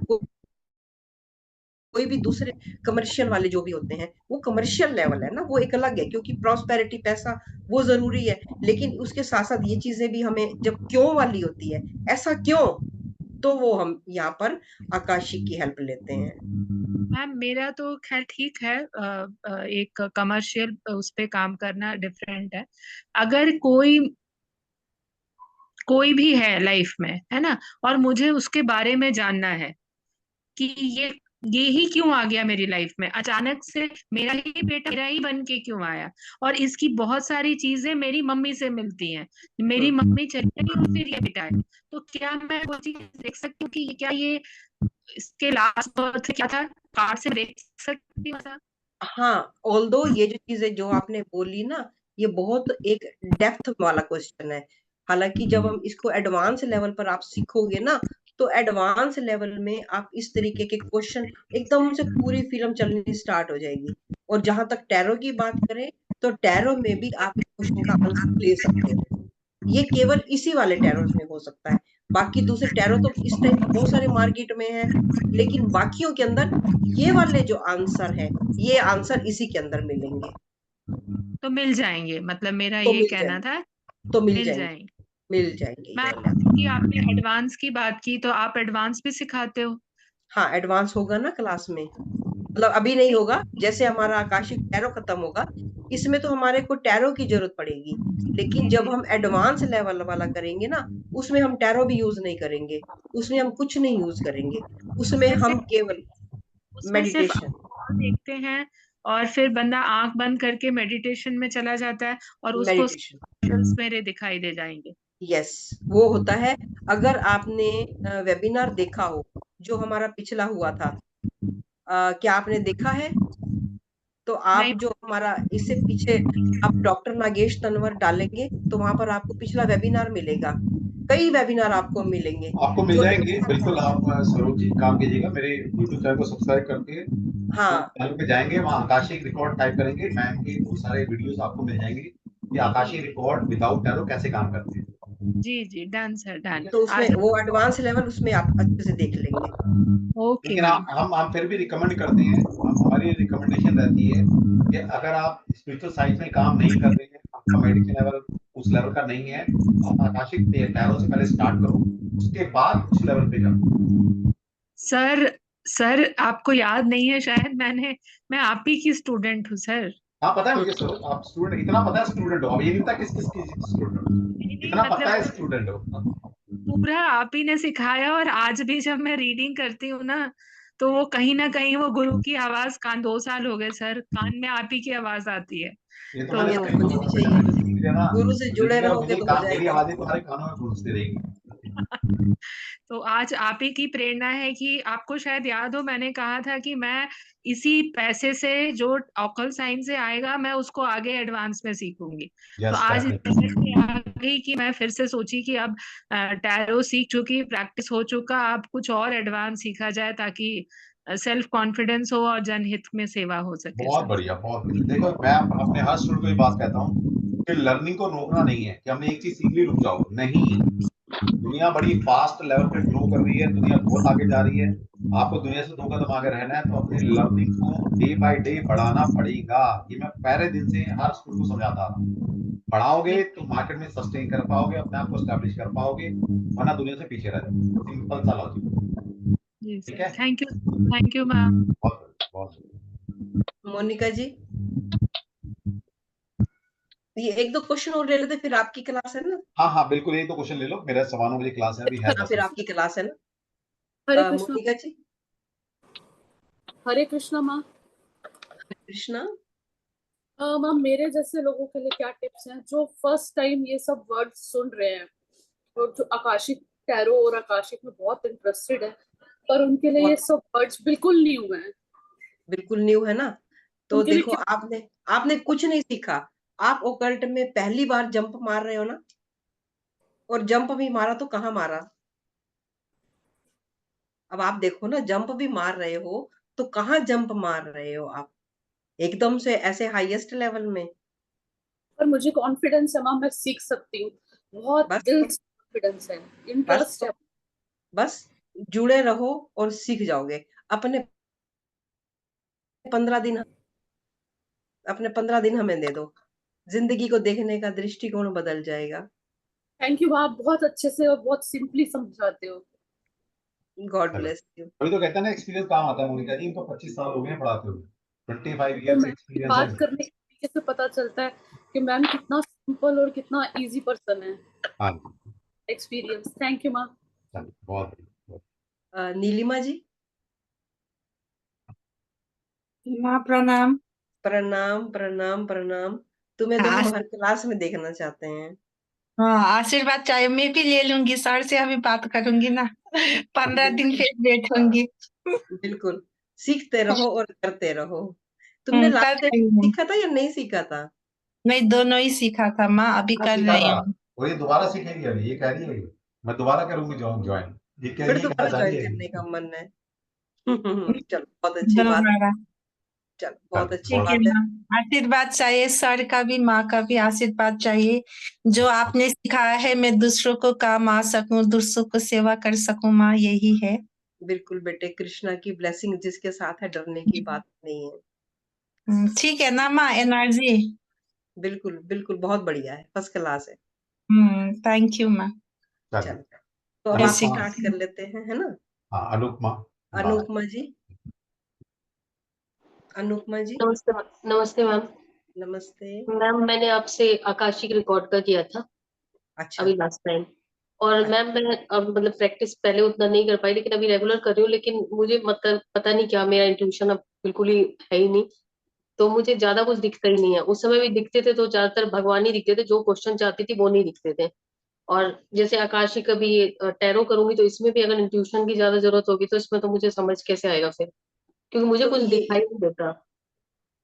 कोई भी दूसरे कमर्शियल वाले जो भी होते हैं, वो कमर्शियल लेवल है ना, वो एक अलग है, क्योंकि प्रॉस्पेरिटी, पैसा, वो जरूरी है, लेकिन उसके साथ साथ ये चीजें भी हमें जब क्यों वाली होती है, ऐसा क्यों, तो वो हम यहाँ पर आकाशिक की हेल्प लेते हैं। मैम मेरा तो खैर ठीक है, एक कमर्शियल उस पे काम करना डिफरेंट है। अगर कोई कोई भी है लाइफ में, है ना, और मुझे उसके बारे में जानना है कि ये ही क्यों आ गया मेरी लाइफ में अचानक से, मेरा ही बेटा मेरा ही बन के क्यों आया, और इसकी बहुत सारी चीजें मेरी मम्मी से मिलती हैं, मेरी मम्मी चली गई और फिर ये बेटा है, तो क्या मैं वो चीज देख सकती हूँ कि क्या ये इसके लास्ट बर्थ क्या था, कार्ड से देख सकती हूँ ऐसा? हाँ, ऑल्दो ये जो चीजें जो आपने बोली ना, ये बहुत एक डेप्थ वाला क्वेश्चन है। हालांकि जब हम इसको एडवांस लेवल पर आप सीखोगे ना, तो एडवांस लेवल में आप इस तरीके के क्वेश्चन एकदम से पूरी फिल्म चलनी स्टार्ट हो जाएगी। और जहां तक टैरो की बात करें, तो टैरो में भी आप इस क्वेश्चन का आंसर ले सकते हो। ये केवल इसी वाले टैरोस में हो सकता है। बाकी दूसरे टैरो तो इस टाइम तो बहुत सारे मार्केट में हैं, लेकिन बाकियों के अंदर ये वाले जो आंसर है, ये आंसर इसी के अंदर मिलेंगे। तो मिल जाएंगे, मतलब मेरा तो ये मिल कहना जाएंगे, था, तो मिल मिल जाएंगे, जाएंगे। मिल जाएंगे ये मैं वाले आंसर। कि आपने एडवांस की बात की, तो आप एडवांस भी सिखाते हो? हाँ, एडवांस होगा ना क्लास में। मतलब अभी नहीं होगा, जैसे हमारा आकाशिक टैरो खत्म होगा, इसमें तो हमारे को टैरो की जरूरत पड़ेगी। लेकिन जब हम एडवांस लेवल वाला करेंगे ना, उसमें हम टैरो भी यूज नहीं करेंगे, उसमें हम कुछ नहीं यूज करेंगे, उसमें हम केवल उसमें सिर्फ मेडिटेशन। देखते हैं और फिर बंदा आंख बंद करके मेडिटेशन में चला जाता है और उसको मेडिटेशन, मेरे दिखाई दे जाएंगे। यस, वो होता है। अगर आपने वेबिनार देखा हो जो हमारा पिछला हुआ था, क्या आपने देखा है? तो आप नहीं, जो हमारा इससे पीछे आप डॉक्टर नागेश तनवर डालेंगे, तो वहां पर आपको पिछला वेबिनार मिलेगा। कई वेबिनार आपको मिलेंगे आपको मिल जो जाएंगे, बिल्कुल। आप सरोज जी काम कीजिएगा, मेरे यूट्यूब चैनल को सब्सक्राइब करके हाँ, चैनल पे जाएंगे, वहाँ आकाशिक रिकॉर्ड टाइप करेंगे, मैम के बहुत सारे वीडियोस आपको मिल जाएंगे कि आकाशिक रिकॉर्ड विदाउट टैरो कैसे काम करते हैं। जी जी, डन सर, डन। तो उसमें आज वो एडवांस लेवल उसमें आप अच्छे से देख लेंगे। ओके लेकिन मैम। हम फिर भी रिकमेंड करते हैं, हमारी रिकमेंडेशन रहती है कि अगर आप स्पिरिचुअल साइड में काम नहीं कर रहे हैं, आपका मेडिकल लेवल उस लेवल का नहीं है, आप आकाशिक टैरो से पहले स्टार्ट करो, उसके बाद उस लेवल पे जाओ। सर, सर आपको याद नहीं है शायद, मैं आप ही की स्टूडेंट हूँ सर। हाँ पता है मुझे सर, आप स्टूडेंट, इतना पता है स्टूडेंट हो, अब ये नहीं पता किस किस की स्टूडेंट हो, नहीं इतना पता है मतलब स्टूडेंट हो। पूरा आप ही ने सिखाया, और आज भी जब मैं रीडिंग करती हूँ ना, तो वो कहीं ना कहीं वो गुरु की आवाज, 2 साल हो गए सर, कान में आप ही की आवाज आती है। ये तो तो मैंने ये कहीं होनी भी बेटा चाहिए, सीख लिया ना, गुरु से जुड़े जिंदगी रहोगे तो हो मेरी जाएगा। आवाजें तुम्हारे कानों में गूंजती रहेगी। तो आज आप ही की प्रेरणा है कि आपको शायद याद हो, मैंने कहा था कि मैं इसी पैसे से जो ऑकल साइन से आएगा, मैं उसको आगे एडवांस में सीखूंगी। तो यस, आज इस डेफिनेटली। वजह से आ गई कि मैं फिर से सोची कि अब टैरो सीख चुकी, प्रैक्टिस हो चुका, अब कुछ और एडवांस सीखा जाए ताकि सेल्फ कॉन्फिडेंस हो और जनहित में सेवा हो सके बहुत सर। बढ़िया, बहुत बढ़िया। देखो मैं अपने हर स्टूडेंट को ये बात कहता हूँ कि लर्निंग को रोकना नहीं है कि हमने एक चीज सीख ली रुक जाओ, नहीं। दुनिया बड़ी फास्ट लेवल पे ग्रो कर रही है, दुनिया बहुत आगे जा रही है, आपको दुनिया से 2 कदम आगे रहना है, तो अपनी लर्निंग को डे बाय डे बढ़ाना पड़ेगा। ये मैं पहले दिन से हर स्टूडेंट को समझाता आ रहा हूँ। बढ़ाओगे तो मार्केट में सस्टेन कर पाओगे, अपने आप को स्टैब्लिश कर पाओगे, वरना दुनिया से पीछे रह जाओगे। सिंपल सा लॉजिक। जी ठीक सर, है, थैंक यू मैम। बहुत बहुत। मोनिका जी, ये एक दो क्वेश्चन और ले लेते, फिर आपकी क्लास है ना? हाँ हाँ बिल्कुल, एक दो क्वेश्चन ले लो, मेरा 9:15 क्लास है, अभी है हाँ, 10 फिर मिनट। आपकी क्लास है ना? हरे कृष्णा। मोनिका जी। हरे कृष्णा माँ। कृष्णा। मैम, मेरे जैसे लोगों के लिए क्या टिप्स हैं जो फर्स्ट टाइम ये सब वर्ड्स सुन रहे हैं और जो आकाशिक टैरो और आकाशिक में बहुत इंटरेस्टेड है, पर उनके लिए ये सब वर्ड्स बिल्कुल न्यू हैं? बिल्कुल न्यू है ना? तो उनके लिए देखो, आपने आपने कुछ नहीं सीखा। आप ओकल्ट में पहली बार जंप मार रहे हो ना, और जंप भी मारा तो कहाँ मारा? अब आप देखो ना, जंप भी मार रहे हो तो कहाँ जंप मार रहे हो आप? एकदम से ऐसे हाईएस्ट लेवल में। पर मुझे कॉन्फिडेंस है मैम, मैं सीख सकती हूँ, बहुत बस दिल से कॉन्फिडेंस है, बस इंटरेस्ट है। बस जुड़े रहो और सीख जाओगे। अपने 15 दिन, अपने 15 दिन हमें दे दो, जिंदगी को देखने का दृष्टिकोण बदल जाएगा। थैंक यू, आप बहुत अच्छे से और बहुत सिंपली समझाते हो। God bless you. अभी तो कहते हैं ना, एक्सपीरियंस काम आता है मोनिका जी, इनको 25 साल हो गए हैं पढ़ाते हुए, 25 तो ईयर्स मैं एक्सपीरियंस है। बात करने के तरीके से पता चलता है कि मैम कितना सिंपल और कितना इजी पर्सन है। हाँ एक्सपीरियंस, थैंक यू मैम। जी, बहुत बढ़िया। नीलिमा जी। माँ प्रणाम। प्रणाम प्रणाम प्रणाम। तुम्हें तो हम आश- हर क्लास में देखना चाहते हैं। हाँ, आशीर्वाद चाहिए, मैं भी ले लूंगी सर से, अभी बात करूंगी ना। 15 दिन फिर बैठूंगी। बिल्कुल, सीखते रहो और करते रहो। तुमने लास्ट टाइम करते ही हूँ। सीखा था या नहीं सीखा था? मैं दोनों ही सीखा था माँ, अभी हाँ, कर सीखा रही था। हूँ। और ये दोबारा सीखेगी अभी, ये कह रही है मैं दोबारा करूंगी ज्वाइन। ये क्या फिर ये कहना दोबारा चाह ज्वाइन रही है। करने का मन है। चलो बहुत अच्छी बात है। दोबारा। चलो बहुत चलो, अच्छी ठीक है बात है। माँ, आशीर्वाद चाहिए, सर का भी माँ का भी आशीर्वाद चाहिए। जो आपने सिखाया है मैं दूसरों को काम आ सकूं, दूसरों को सेवा कर सकूं माँ, यही है। बिल्कुल बेटे, कृष्णा की ब्लेसिंग जिसके साथ है, डरने की बात नहीं है। ठीक है ना माँ, एनर्जी। बिल्कुल बिल्कुल, बहुत बढ़िया है, फर्स्ट क्लास है। थैंक यू माँ। चलो, चलो, तो अब जय आप श्री अनुपमा। स्टार्ट कर लेते हैं, है ना? हाँ, अनुपमा। बात। अनुपमा जी, अनुपमा जी, नमस्ते नमस्ते मैम। नमस्ते। मैम मैंने आपसे आकाशिक रिकॉर्ड का किया था अच्छा अभी लास्ट टाइम। और मैम मैं अब मतलब प्रैक्टिस पहले उतना नहीं कर पाई, लेकिन अभी रेगुलर कर रही हूँ। लेकिन मुझे मतलब पता नहीं क्या मेरा इंट्यूशन अब बिल्कुल ही है ही नहीं। तो मुझे ज्यादा कुछ दिखता ही नहीं है। उस समय भी दिखते थे तो ज्यादातर भगवान ही दिखते थे, जो क्वेश्चन चाहती थी वो नहीं दिखते थे। और जैसे आकाशिक अभी टैरो करूंगी तो इसमें भी अगर इंट्यूशन की ज्यादा जरूरत होगी तो इसमें तो मुझे समझ कैसे आएगा फिर, क्योंकि मुझे तो कुछ दिखाई नहीं देता।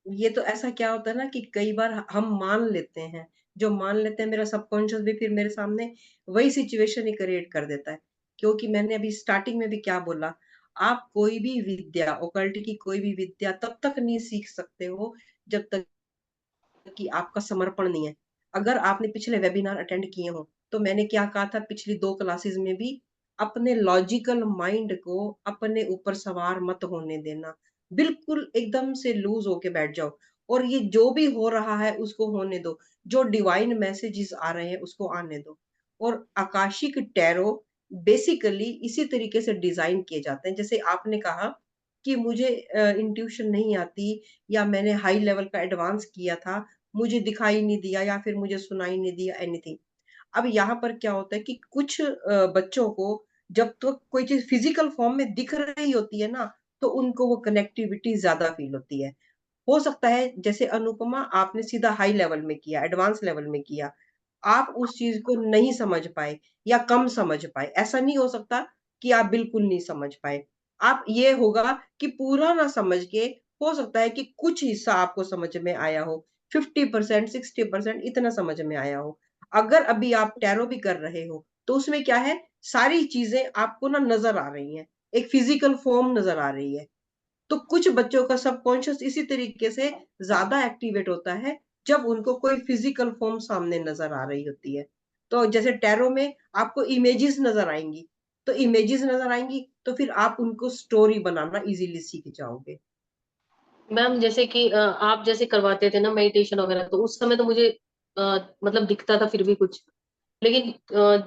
ये तो ऐसा क्या होता है ना कि कई बार हम मान लेते हैं, जो मान लेते हैं मेरा सबकॉन्शियस भी फिर मेरे सामने वही सिचुएशन ही क्रिएट कर देता है। क्योंकि मैंने अभी स्टार्टिंग में भी क्या बोला, आप कोई भी विद्या, ओकल्ट की कोई भी विद्या तब तक नहीं सीख सकते हो जब तक कि आपका समर्पण नहीं है। अगर आपने पिछले वेबिनार अटेंड किए हो तो मैंने क्या कहा था पिछली 2 क्लासेस में भी, अपने लॉजिकल माइंड को अपने ऊपर सवार मत होने देना। बिल्कुल एकदम से लूज होके बैठ जाओ और ये जो भी हो रहा है उसको होने दो। जो डिवाइन मैसेजेस आ रहे हैं उसको आने दो। और आकाशिक टैरो बेसिकली इसी तरीके से डिजाइन किए जाते हैं। जैसे आपने कहा कि मुझे इंट्यूशन नहीं आती, या मैंने हाई लेवल का एडवांस किया था, मुझे दिखाई नहीं दिया या फिर मुझे सुनाई नहीं दिया एनीथिंग। अब यहाँ पर क्या होता है कि कुछ बच्चों को जब तक कोई चीज फिजिकल फॉर्म में दिख रही होती है ना, तो उनको वो कनेक्टिविटी ज्यादा फील होती है। हो सकता है जैसे अनुपमा आपने सीधा हाई लेवल में किया, एडवांस लेवल में किया, आप उस चीज को नहीं समझ पाए या कम समझ पाए। ऐसा नहीं हो सकता कि आप बिल्कुल नहीं समझ पाए। आप ये होगा कि पूरा ना समझ के, हो सकता है कि कुछ हिस्सा आपको समझ में आया हो, 50%, 60% इतना समझ में आया हो। अगर अभी आप टैरो भी कर रहे हो तो उसमें क्या है, सारी चीजें आपको ना नजर आ रही हैं, एक फिजिकल फॉर्म नजर आ रही है। तो कुछ बच्चों का सबकॉन्शियस इसी तरीके से ज्यादा एक्टिवेट होता है जब उनको कोई फिजिकल फॉर्म सामने नजर आ रही होती है। तो जैसे टैरो में आपको इमेजेस नजर आएंगी, तो इमेजेस नजर आएंगी तो फिर आप उनको स्टोरी बनाना इजीली सीख जाओगे। मैम जैसे कि आप जैसे करवाते थे ना मेडिटेशन वगैरह, तो उस समय तो मुझे मतलब दिखता था फिर भी कुछ। लेकिन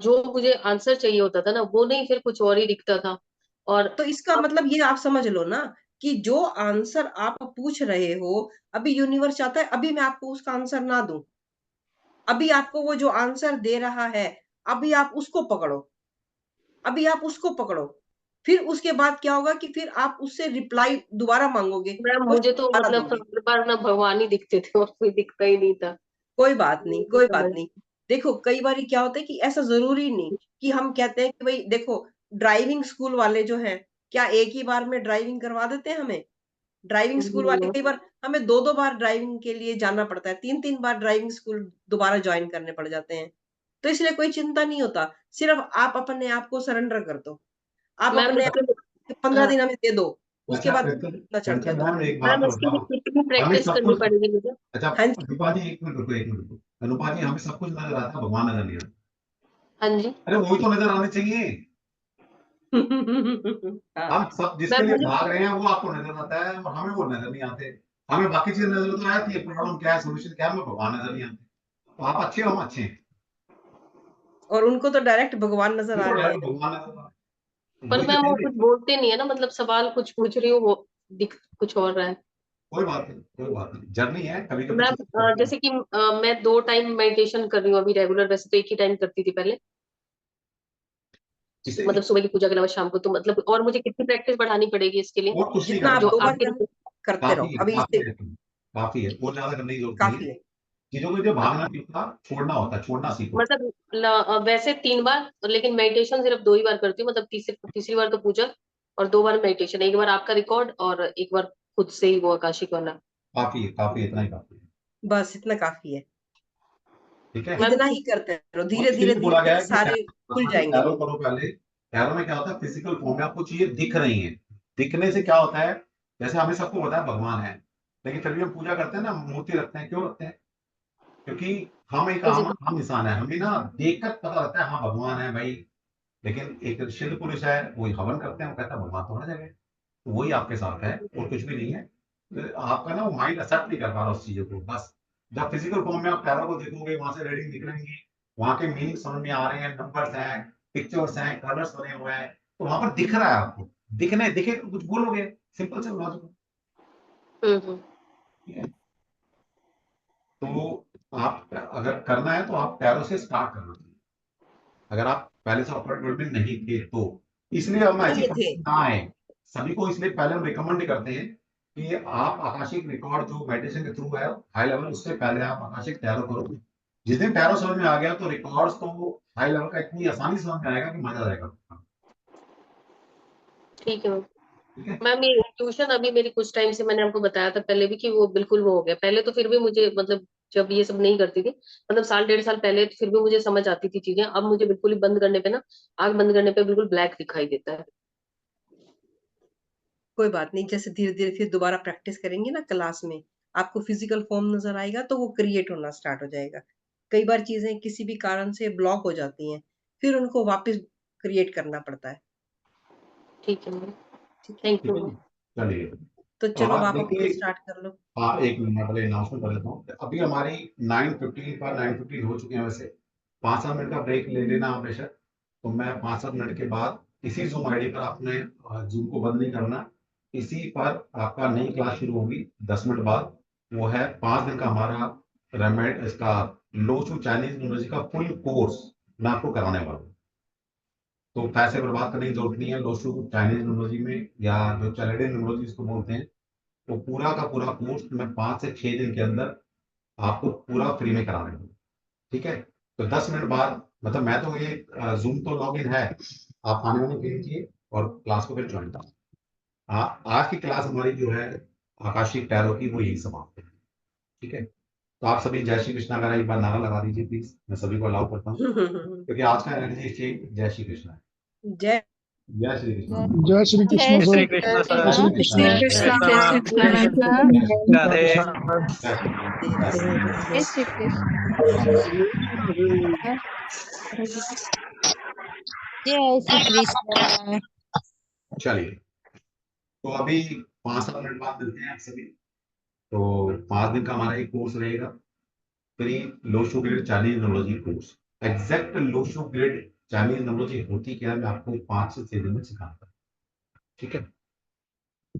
जो मुझे आंसर चाहिए होता था ना वो नहीं, फिर कुछ और ही दिखता था। और तो इसका मतलब ये आप समझ लो ना कि जो आंसर आप पूछ रहे हो, अभी यूनिवर्स चाहता है अभी मैं आपको उसका आंसर ना दूं। अभी आपको वो जो आंसर दे रहा है, अभी आप उसको पकड़ो, अभी आप उसको पकड़ो। फिर उसके बाद क्या होगा कि फिर आप उससे रिप्लाई दोबारा मांगोगे, मैम मुझे क्वेश्चन तो दोबारा मतलब दोगे। हर बार ना भगवान ही दिखते थे और कोई दिखता ही नहीं था। कोई बात नहीं, मुझे कोई बात समझ। नहीं। देखो कई बार क्या होता है कि ऐसा जरूरी नहीं कि हम कहते हैं कि भाई देखो, ड्राइविंग स्कूल वाले जो हैं, क्या एक ही बार में ड्राइविंग करवा देते हैं हमें? ड्राइविंग स्कूल वाले कई बार हमें 2-2 बार ड्राइविंग के लिए जाना पड़ता है, 3-3 बार ड्राइविंग स्कूल दोबारा ज्वाइन करने पड़ जाते हैं। तो इसलिए कोई चिंता नहीं होता, सिर्फ आप अपने आप को सरेंडर कर दो। आप मैम अपने उसके 15 दिन हमें दे दो, उसके अच्छा, बाद प्रिंसिपल ना चढ़ते प्रिंसिपल दो। मैम एक बात मैम तो उसके लिए बताओ। कितनी हमें प्रैक्टिस सब करनी कुछ। पड़ेगी मुझे? अच्छा, हाँ जी। अनुपा जी एक मिनट रुको, एक मिनट रुको। अनुपा जी हमें सब कुछ नजर आता है, भगवान नजर नहीं आता। हाँ जी। अरे वही तो नजर आने चाहिए। हाँ, हम सब जिसके मैम लिए मुझे भाग रहे हैं वो आपको नजर आता है और हमें वो नजर नहीं आते। हमें बाकी चीजें नजर तो आती है, प्रॉब्लम क्या है, सोल्यूशन क्या है, हमें भगवान नजर नहीं आते। तो आप अच्छे हो, हम अच्छे हैं। और उनको तो डायरेक्ट भगवान नजर आ उनको रहे हैं। डायरेक्ट भगवान नजर आ रहे हैं। पर वही तो मैम वो चाहिए। कुछ बोलते नहीं है ना, मतलब सवाल कुछ पूछ रही हूँ वो दिख कुछ और रहा है। कोई बात नहीं, कोई बात नहीं, जर्नी है, कभी तो कभी मैम चीजें होती हैं। जैसे कि मैं 2 टाइम मेडिटेशन कर रही हूँ अभी रेगुलर, वैसे तो एक ही टाइम करती थी पहले, इसे मतलब सुबह की पूजा के अलावा शाम को। तो मतलब और मुझे कितनी प्रैक्टिस बढ़ानी पड़ेगी इसके लिए, और कुछ नहीं जितना करना आप जो 2 बार आपके करते काफी रहो है, अभी काफी इससे है, काफी है, और ज्यादा करने की जरूरत नहीं काफी है। है। चीजों को जो भागना नहीं होता, छोड़ना होता है, छोड़ना सीखो। मतलब वैसे 3 बार, लेकिन मेडिटेशन सिर्फ 2 ही बार करती हूँ। मतलब तीसरी बार तो पूजा और 2 बार मेडिटेशन, एक बार आपका रिकॉर्ड और एक बार खुद से ही वो आकाशिक वाला। काफी है, काफी है, इतना ही काफी है। बस इतना काफी है। ठीक है। इतना ही करते रहो, और धीरे इसलिए धीरे बोला गया धीरे है कि सारे खुल जाएंगे। टैरो करो पहले। टैरो में क्या होता है, फिजिकल फॉर्म में आपको चीजें दिख रही हैं। दिखने से क्या होता है, जैसे हमें सबको पता है भगवान है, लेकिन फिर भी हम पूजा करते हैं ना, मूर्ति रखते हैं, क्यों रखते हैं? क्योंकि हम एक आम इंसान है, हमें ना देखकर पता लगता है हाँ भगवान है भाई। लेकिन एक सिद्ध पुरुष है, वो हवन करते हैं, वो कहता है भगवान तो हर जगह है। तो वही आपके साथ है और कुछ भी नहीं है। तो आपका ना वो माइंड एक्सेप्ट नहीं कर पा रहा उस चीजों को। बस जब फिजिकल फॉर्म में आप टैरो को देखोगे, वहां से रीडिंग दिखेंगी, वहां के मीनिंग समझ में आ रहे हैं, नंबर्स हैं, पिक्चर्स हैं, कलर्स बने हुए हैं, तो वहां पर दिख रहा है आपको। दिखने दिखे तो कुछ बोलोगे, सिंपल से लॉजिक। ठीक है। तो आप अगर करना है तो आप टैरो से स्टार्ट करना चाहिए, अगर आप पहले से अपॉइंटमेंट में नहीं थे तो। इसलिए हम ऐसी नहीं थे। परिस्थिति ना आए सभी को, इसलिए पहले हम रिकमेंड करते हैं कि आप आकाशिक रिकॉर्ड जो मेडिटेशन के थ्रू है हाई लेवल, उससे पहले आप आकाशिक टैरो करो। जिस दिन टैरो समझ में आ गया तो रिकॉर्ड्स तो हाई लेवल का इतनी आसानी से समझ में आएगा कि मजा आएगा। ठीक है मैम। ये ट्यूशन अभी मेरी कुछ टाइम से, मैंने आपको बताया था पहले भी कि वो बिल्कुल वो हो गया। पहले तो फिर भी मुझे मतलब जब ये सब नहीं करती थी, मतलब साल 1.5 साल पहले, तो फिर भी मुझे समझ आती थी चीजें। अब मुझे बिल्कुल ही बंद करने पे ना, आंख बंद करने पे बिल्कुल ब्लैक दिखाई देता है। कोई बात नहीं, जैसे धीरे धीरे फिर दोबारा प्रैक्टिस करेंगे ना क्लास में, आपको फिजिकल फॉर्म नजर आएगा तो वो क्रिएट होना स्टार्ट हो जाएगा। कई बार चीजें किसी भी कारण से ब्लॉक हो जाती हैं, फिर उनको वापस क्रिएट करना पड़ता है। ठीक है मैम, ठीक है, थैंक यू ठीक है मैम। जी, चलिए। तो तो चलो आप आप अपना देखिए, स्टार्ट कर लो। हाँ एक मिनट पहले अनाउंसमेंट कर देता हूँ। अभी हमारी 9:15 पर 9:15 हो चुके हैं। वैसे 5-7 मिनट का ब्रेक ले लेना आप बेशक। तो मैं 5-7 मिनट के बाद इसी जूम आईडी पर, आपने जूम को बंद नहीं करना, इसी पर आपका नई क्लास शुरू होगी 10 मिनट बाद। वो है 5 दिन का हमारा रेमेड इसका लोचू चाइनीज न्यूमरोलॉजी का फुल कोर्स मैं आपको कराने वाला हूँ। तो पैसे बर्बाद करने की जरूरत नहीं है। लोचू चाइनीज न्यूमरोलॉजी में, या जो चैलेडियन न्यूमरोलॉजी इसको बोलते हैं, वो पूरा का पूरा कोर्स मैं 5 से 6 दिन के अंदर आपको पूरा फ्री में कराने दूंगा। ठीक है। तो 10 मिनट बाद, मतलब मैं तो ये जूम तो लॉग इन है, आप आने वाले के लिए और क्लास को फिर ज्वाइन करें। आज की क्लास हमारी जो है आकाशिक टैरो की, वो यही समाप्त है। ठीक है। तो आप सभी जय श्री कृष्णा का एक बार नारा लगा दीजिए प्लीज, मैं सभी को अलाउ करता हूँ, क्योंकि आज का एनर्जी एक्सचेंज जय श्री कृष्णा है। जय जय श्री कृष्णा। जय श्री कृष्ण जय सर। श्री कृष्ण जय सर। श्री कृष्ण। श्री कृष्ण। जय श्री कृष्ण मैम। राधे। जय श्री कृष्णा। जय श्री कृष्ण। जय श्री कृष्ण। चलिए, तो अभी 5-7 मिनट बाद मिलते हैं आप सभी। तो 5 दिन का हमारा एक कोर्स रहेगा, pre Lo Shu grade Chinese numerology course. Exact Lo Shu grade Chinese numerology होती क्या है, मैं आपको 5 से 6 दिन में सिखाऊंगा। ठीक है।